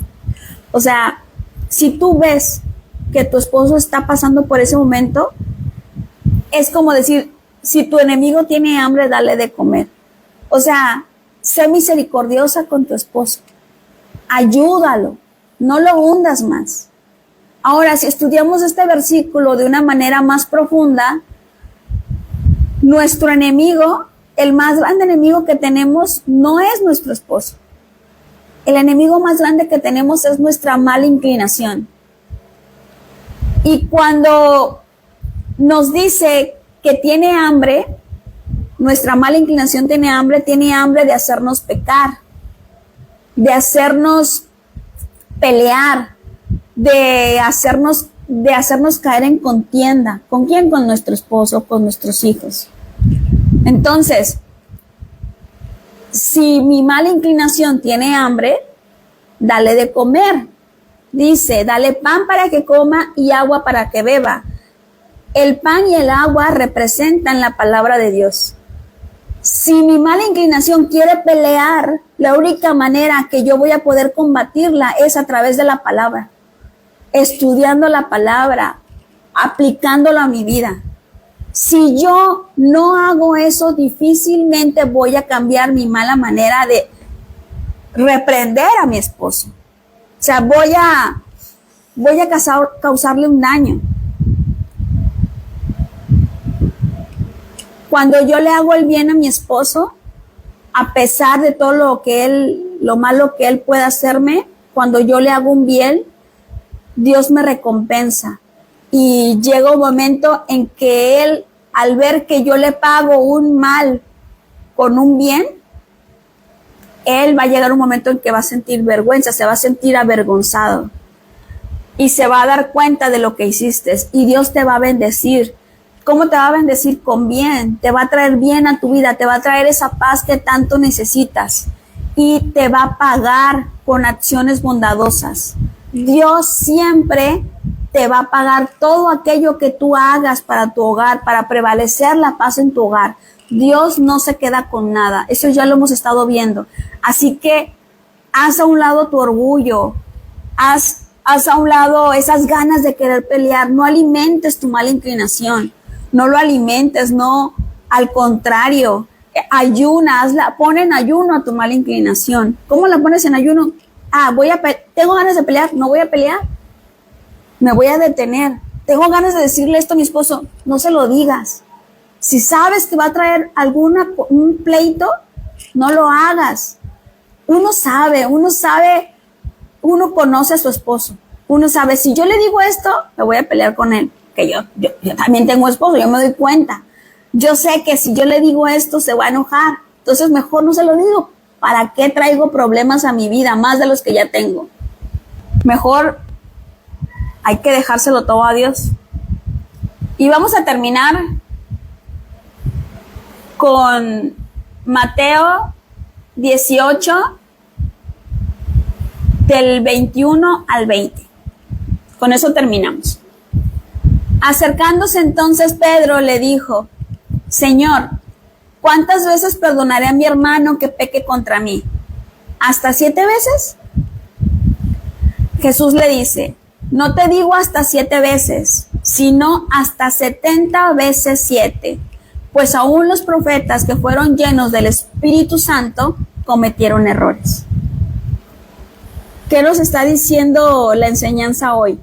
O sea, si tú ves que tu esposo está pasando por ese momento, es como decir, si tu enemigo tiene hambre, dale de comer. O sea, sé misericordiosa con tu esposo. Ayúdalo, no lo hundas más. Ahora, si estudiamos este versículo de una manera más profunda, nuestro enemigo, el más grande enemigo que tenemos, no es nuestro esposo. El enemigo más grande que tenemos es nuestra mala inclinación. Y cuando nos dice que tiene hambre, nuestra mala inclinación tiene hambre de hacernos pecar, de hacernos pelear, de hacernos caer en contienda. ¿Con quién? Con nuestro esposo, con nuestros hijos. Entonces, si mi mala inclinación tiene hambre, dale de comer. Dice, dale pan para que coma y agua para que beba. El pan y el agua representan la palabra de Dios. Si mi mala inclinación quiere pelear, la única manera que yo voy a poder combatirla es a través de la palabra, estudiando la palabra, aplicándola a mi vida. Si yo no hago eso, difícilmente voy a cambiar mi mala manera de reprender a mi esposo. O sea, voy a causarle un daño. Cuando yo le hago el bien a mi esposo, a pesar de todo lo malo que él pueda hacerme, cuando yo le hago un bien, Dios me recompensa. Y llega un momento en que él, al ver que yo le pago un mal con un bien, él va a llegar un momento en que va a sentir vergüenza, se va a sentir avergonzado y se va a dar cuenta de lo que hiciste, y Dios te va a bendecir. ¿Cómo te va a bendecir? Con bien. Te va a traer bien a tu vida, te va a traer esa paz que tanto necesitas y te va a pagar con acciones bondadosas. Dios siempre te va a pagar todo aquello que tú hagas para tu hogar, para prevalecer la paz en tu hogar. Dios no se queda con nada. Eso ya lo hemos estado viendo. Así que haz a un lado tu orgullo, haz a un lado esas ganas de querer pelear. No alimentes tu mala inclinación. No lo alimentes, no, al contrario, ayuna, pon en ayuno a tu mala inclinación. ¿Cómo la pones en ayuno? Tengo ganas de pelear, no voy a pelear, me voy a detener. Tengo ganas de decirle esto a mi esposo, no se lo digas. Si sabes que va a traer un pleito, no lo hagas. Uno sabe, uno conoce a su esposo. Uno sabe, si yo le digo esto, me voy a pelear con él. Que yo también tengo esposo, yo me doy cuenta. Yo sé que si yo le digo esto, se va a enojar. Entonces mejor no se lo digo. ¿Para qué traigo problemas a mi vida, más de los que ya tengo? Mejor hay que dejárselo todo a Dios. Y vamos a terminar con Mateo 18, del 21 al 20. Con eso terminamos. Acercándose entonces Pedro le dijo, Señor, ¿cuántas veces perdonaré a mi hermano que peque contra mí? ¿Hasta 7 veces? Jesús le dice, no te digo hasta 7 veces, sino hasta 70 veces 7, pues aún los profetas que fueron llenos del Espíritu Santo cometieron errores. ¿Qué nos está diciendo la enseñanza hoy?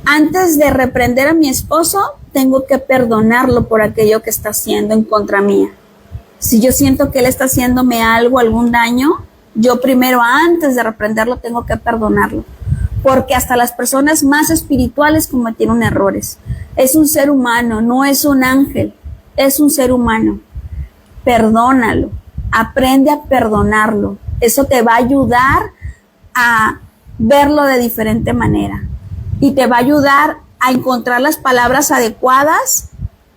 Antes de reprender a mi esposo, tengo que perdonarlo por aquello que está haciendo en contra mía. Si yo siento que él está haciéndome algo, algún daño, yo primero, antes de reprenderlo, tengo que perdonarlo. Porque hasta las personas más espirituales cometieron errores. Es un ser humano, no es un ángel, es un ser humano. Perdónalo, aprende a perdonarlo. Eso te va a ayudar a verlo de diferente manera y te va a ayudar a encontrar las palabras adecuadas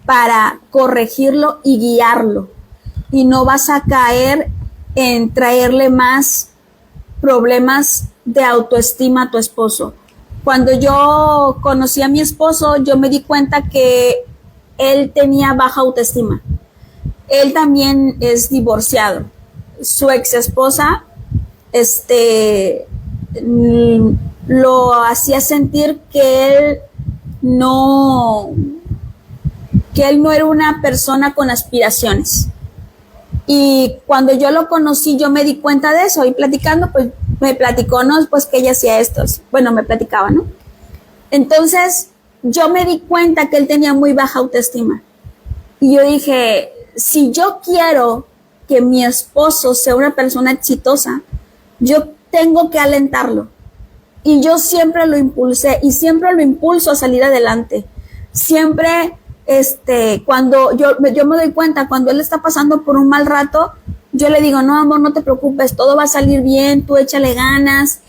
para corregirlo y guiarlo, y no vas a caer en traerle más problemas de autoestima a tu esposo. Cuando yo conocí a mi esposo, yo me di cuenta que él tenía baja autoestima. Él también es divorciado. Su ex esposa lo hacía sentir que él no era una persona con aspiraciones. Y cuando yo lo conocí, yo me di cuenta de eso, y platicando, pues me platicó, ¿no? Pues que ella hacía esto. Bueno, me platicaba, ¿no? Entonces, yo me di cuenta que él tenía muy baja autoestima. Y yo dije, si yo quiero que mi esposo sea una persona exitosa, yo tengo que alentarlo. Y yo siempre lo impulsé y siempre lo impulso a salir adelante. Siempre, cuando yo me doy cuenta, cuando él está pasando por un mal rato, yo le digo, no, amor, no te preocupes, todo va a salir bien, tú échale ganas,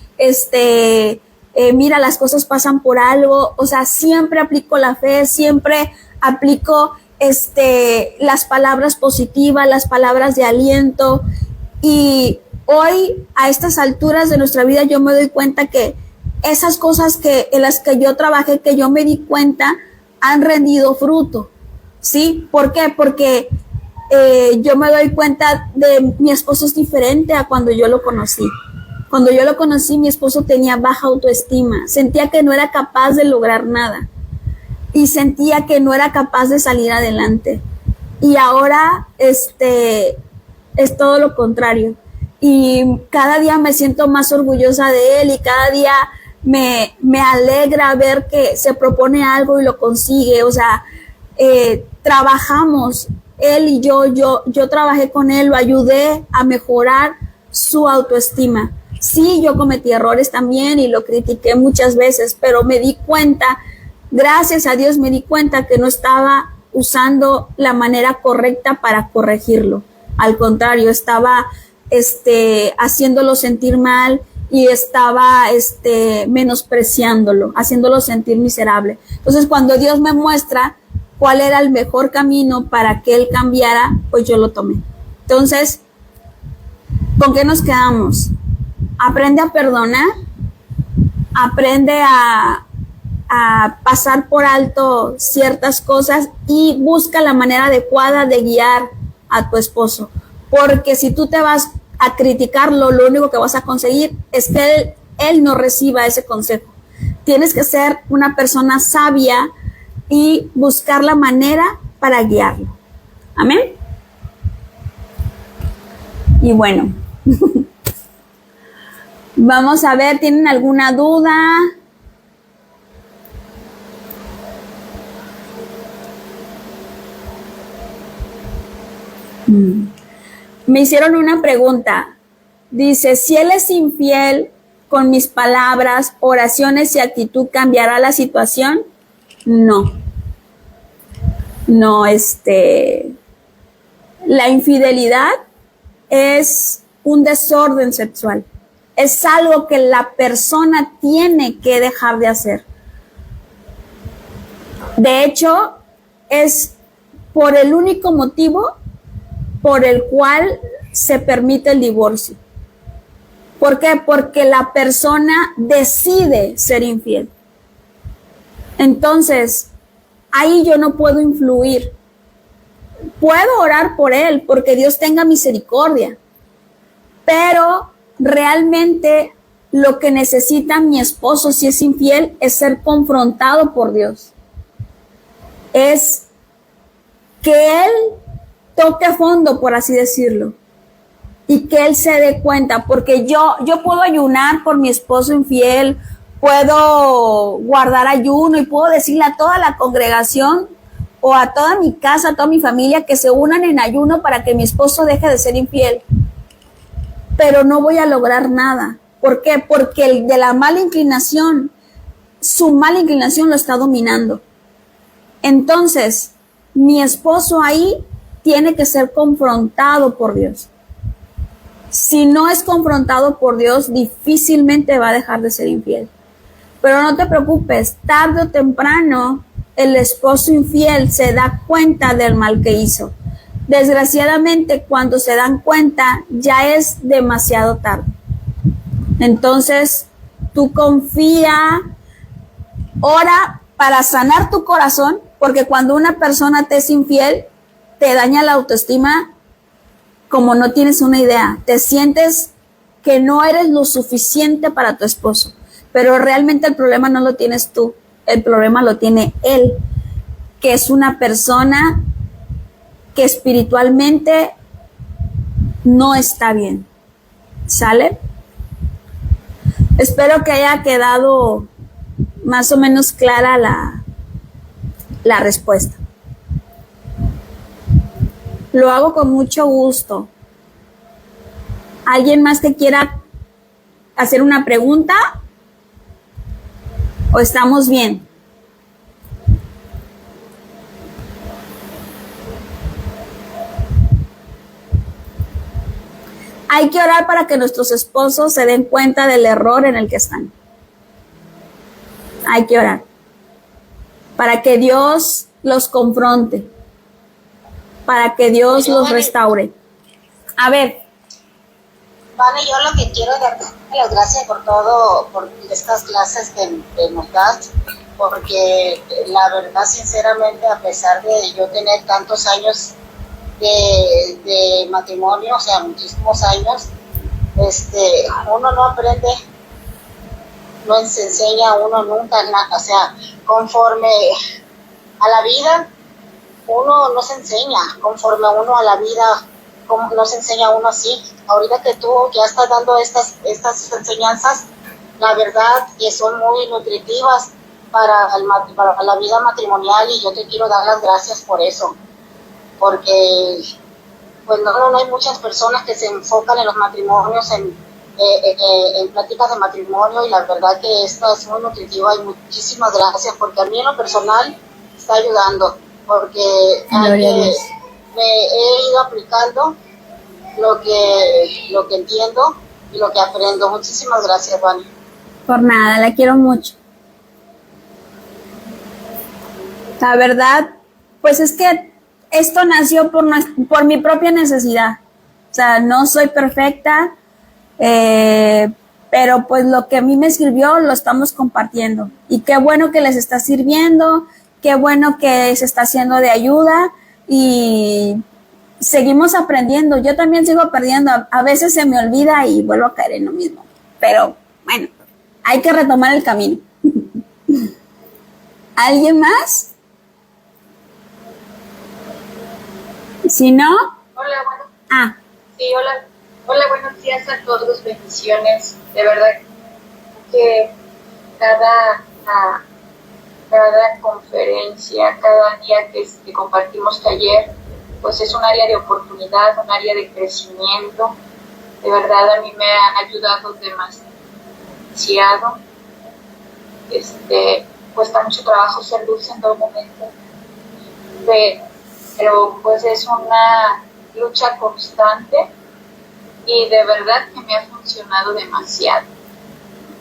mira, las cosas pasan por algo. O sea, siempre aplico la fe, siempre aplico las palabras positivas, las palabras de aliento. Y hoy, a estas alturas de nuestra vida, yo me doy cuenta que esas cosas en las que yo trabajé, que yo me di cuenta, han rendido fruto, ¿sí? ¿Por qué? Porque yo me doy cuenta de mi esposo es diferente a cuando yo lo conocí. Cuando yo lo conocí, mi esposo tenía baja autoestima, sentía que no era capaz de lograr nada y sentía que no era capaz de salir adelante. Y ahora es todo lo contrario. Y cada día me siento más orgullosa de él, y cada día me alegra ver que se propone algo y lo consigue. O sea, trabajamos, él y yo trabajé con él, lo ayudé a mejorar su autoestima. Sí, yo cometí errores también y lo critiqué muchas veces, pero me di cuenta, gracias a Dios me di cuenta que no estaba usando la manera correcta para corregirlo. Al contrario, estaba haciéndolo sentir mal y estaba menospreciándolo, haciéndolo sentir miserable. Entonces, cuando Dios me muestra cuál era el mejor camino para que él cambiara, pues yo lo tomé. Entonces, ¿con qué nos quedamos? Aprende a perdonar, aprende a pasar por alto ciertas cosas y busca la manera adecuada de guiar a tu esposo. Porque si tú te vas a criticarlo, lo único que vas a conseguir es que él no reciba ese consejo. Tienes que ser una persona sabia y buscar la manera para guiarlo. Amén. Y bueno, vamos a ver, ¿tienen alguna duda? Me hicieron una pregunta. Dice, si él es infiel, con mis palabras, oraciones y actitud, ¿cambiará la situación? No. No, la infidelidad es un desorden sexual. Es algo que la persona tiene que dejar de hacer. De hecho, es por el único motivo por el cual se permite el divorcio. ¿Por qué? Porque la persona decide ser infiel. Entonces, ahí yo no puedo influir. Puedo orar por él, porque Dios tenga misericordia. Pero realmente lo que necesita mi esposo, si es infiel, es ser confrontado por Dios. Es que él toque fondo, por así decirlo, y que él se dé cuenta, porque yo puedo ayunar por mi esposo infiel, puedo guardar ayuno y puedo decirle a toda la congregación o a toda mi casa, a toda mi familia que se unan en ayuno para que mi esposo deje de ser infiel, pero no voy a lograr nada. ¿Por qué? Porque el de la mala inclinación, su mala inclinación lo está dominando. Entonces, mi esposo ahí tiene que ser confrontado por Dios. Si no es confrontado por Dios, difícilmente va a dejar de ser infiel. Pero no te preocupes, tarde o temprano el esposo infiel se da cuenta del mal que hizo. Desgraciadamente, cuando se dan cuenta, ya es demasiado tarde. Entonces, tú confía, ora para sanar tu corazón, porque cuando una persona te es infiel, te daña la autoestima como no tienes una idea. Te sientes que no eres lo suficiente para tu esposo, pero realmente el problema no lo tienes tú, el problema lo tiene él, que es una persona que espiritualmente no está bien. ¿Sale? Espero que haya quedado más o menos clara la respuesta. Lo hago con mucho gusto. ¿Alguien más que quiera hacer una pregunta? ¿O estamos bien? Hay que orar para que nuestros esposos se den cuenta del error en el que están. Hay que orar para que Dios los confronte, para que Dios los restaure. A ver. Vale, yo lo que quiero es darte las gracias por todo, por estas clases que nos das, porque la verdad, sinceramente, a pesar de yo tener tantos años de matrimonio, o sea, muchísimos años, uno no aprende, no se enseña a uno nunca, o sea, conforme a la vida, uno no se enseña, conforme uno a la vida, como no se enseña a uno así. Ahorita que tú ya estás dando estas enseñanzas, la verdad que son muy nutritivas para la vida matrimonial, y yo te quiero dar las gracias por eso, porque pues no hay muchas personas que se enfocan en los matrimonios, en pláticas de matrimonio, y la verdad que esto es muy nutritiva, y muchísimas gracias, porque a mí en lo personal está ayudando, porque me he ido aplicando lo que entiendo y lo que aprendo. Muchísimas gracias, Vani. Por nada, la quiero mucho. La verdad, pues es que esto nació por mi propia necesidad. O sea, no soy perfecta, pero pues lo que a mí me sirvió lo estamos compartiendo. Y qué bueno que les está sirviendo, qué bueno que se está haciendo de ayuda, y seguimos aprendiendo. Yo también sigo aprendiendo. A veces se me olvida y vuelvo a caer en lo mismo. Pero bueno, hay que retomar el camino. ¿Alguien más? Si no... Hola, bueno. Sí, hola, buenos días a todos, bendiciones. De verdad que cada conferencia, cada día que compartimos taller, pues es un área de oportunidad, un área de crecimiento. De verdad a mí me ha ayudado demasiado. Cuesta mucho trabajo ser dulce en todo momento, pero pues es una lucha constante, y de verdad que me ha funcionado demasiado.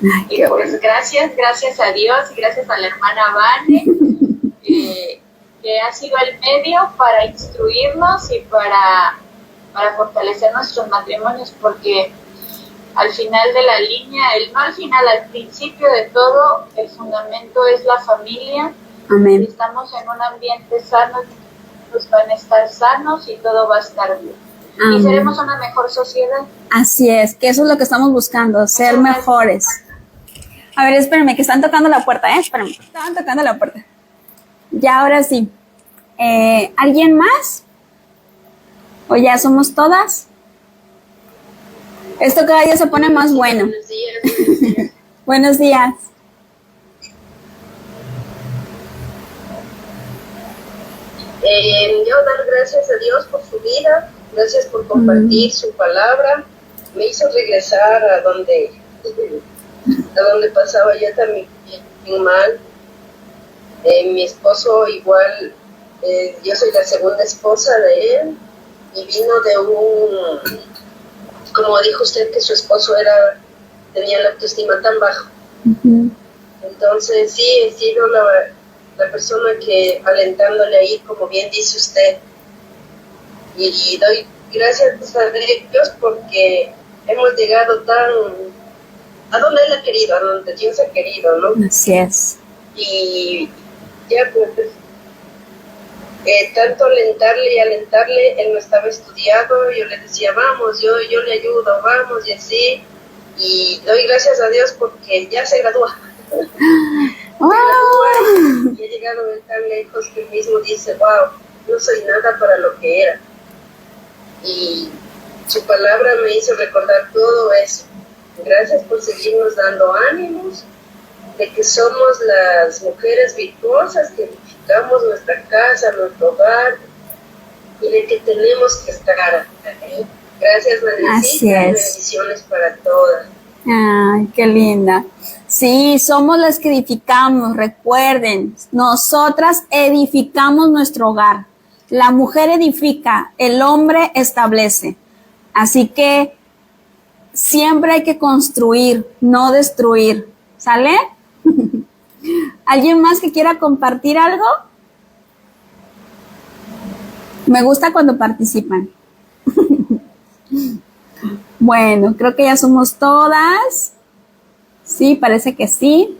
Ay, y pues gracias a Dios y gracias a la hermana Vane, que ha sido el medio para instruirnos y para fortalecer nuestros matrimonios, porque al final de la línea, al principio de todo, el fundamento es la familia. Amén. Si estamos en un ambiente sano, pues van a estar sanos y todo va a estar bien. Amén. Y seremos una mejor sociedad. Así es, que eso es lo que estamos buscando, ser mejores. A ver, espérenme, que están tocando la puerta, espérenme. Estaban tocando la puerta. Ya, ahora sí. ¿Alguien más? ¿O ya somos todas? Esto cada día se pone más bueno. Buenos días, buenos días. Buenos días. Yo dar gracias a Dios por su vida, gracias por compartir su palabra. Me hizo regresar a donde pasaba yo también mal. Mi esposo igual, yo soy la segunda esposa de él y vino de como dijo usted, que su esposo tenía la autoestima tan baja. Entonces sí, he sido la persona que alentándole ahí, como bien dice usted, y doy gracias a Dios porque hemos llegado a donde Él ha querido, a donde Dios ha querido, ¿no? Así es. Y ya pues, tanto alentarle, él no estaba estudiado, yo le decía, vamos, yo le ayudo, vamos, y así, y doy gracias a Dios porque ya se gradúa. Y he llegado tan lejos que él mismo dice, wow, no soy nada para lo que era. Y su palabra me hizo recordar todo eso. Gracias por seguirnos dando ánimos, de que somos las mujeres virtuosas que edificamos nuestra casa, nuestro hogar, y de que tenemos que estar ahí. Gracias, Nanecita, bendiciones para todas. Ay, qué linda. Sí, somos las que edificamos, recuerden, nosotras edificamos nuestro hogar. La mujer edifica, el hombre establece. Así que siempre hay que construir, no destruir. ¿Sale? ¿Alguien más que quiera compartir algo? Me gusta cuando participan. Bueno, creo que ya somos todas. Sí, parece que sí.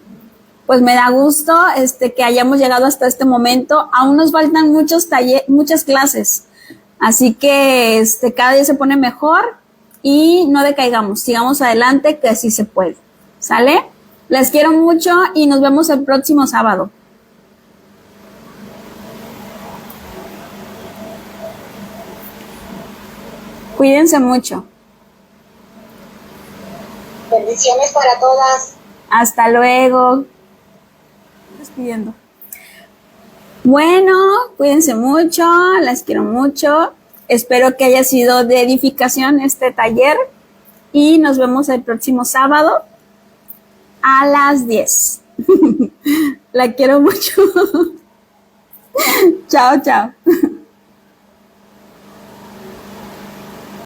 Pues me da gusto que hayamos llegado hasta este momento. Aún nos faltan muchas clases. Así que cada día se pone mejor y no decaigamos. Sigamos adelante, que así se puede. ¿Sale? Les quiero mucho y nos vemos el próximo sábado. Cuídense mucho. Bendiciones para todas. Hasta luego. Despidiendo. Bueno, cuídense mucho, las quiero mucho. Espero que haya sido de edificación este taller y nos vemos el próximo sábado a las 10. La quiero mucho. Chao, chao.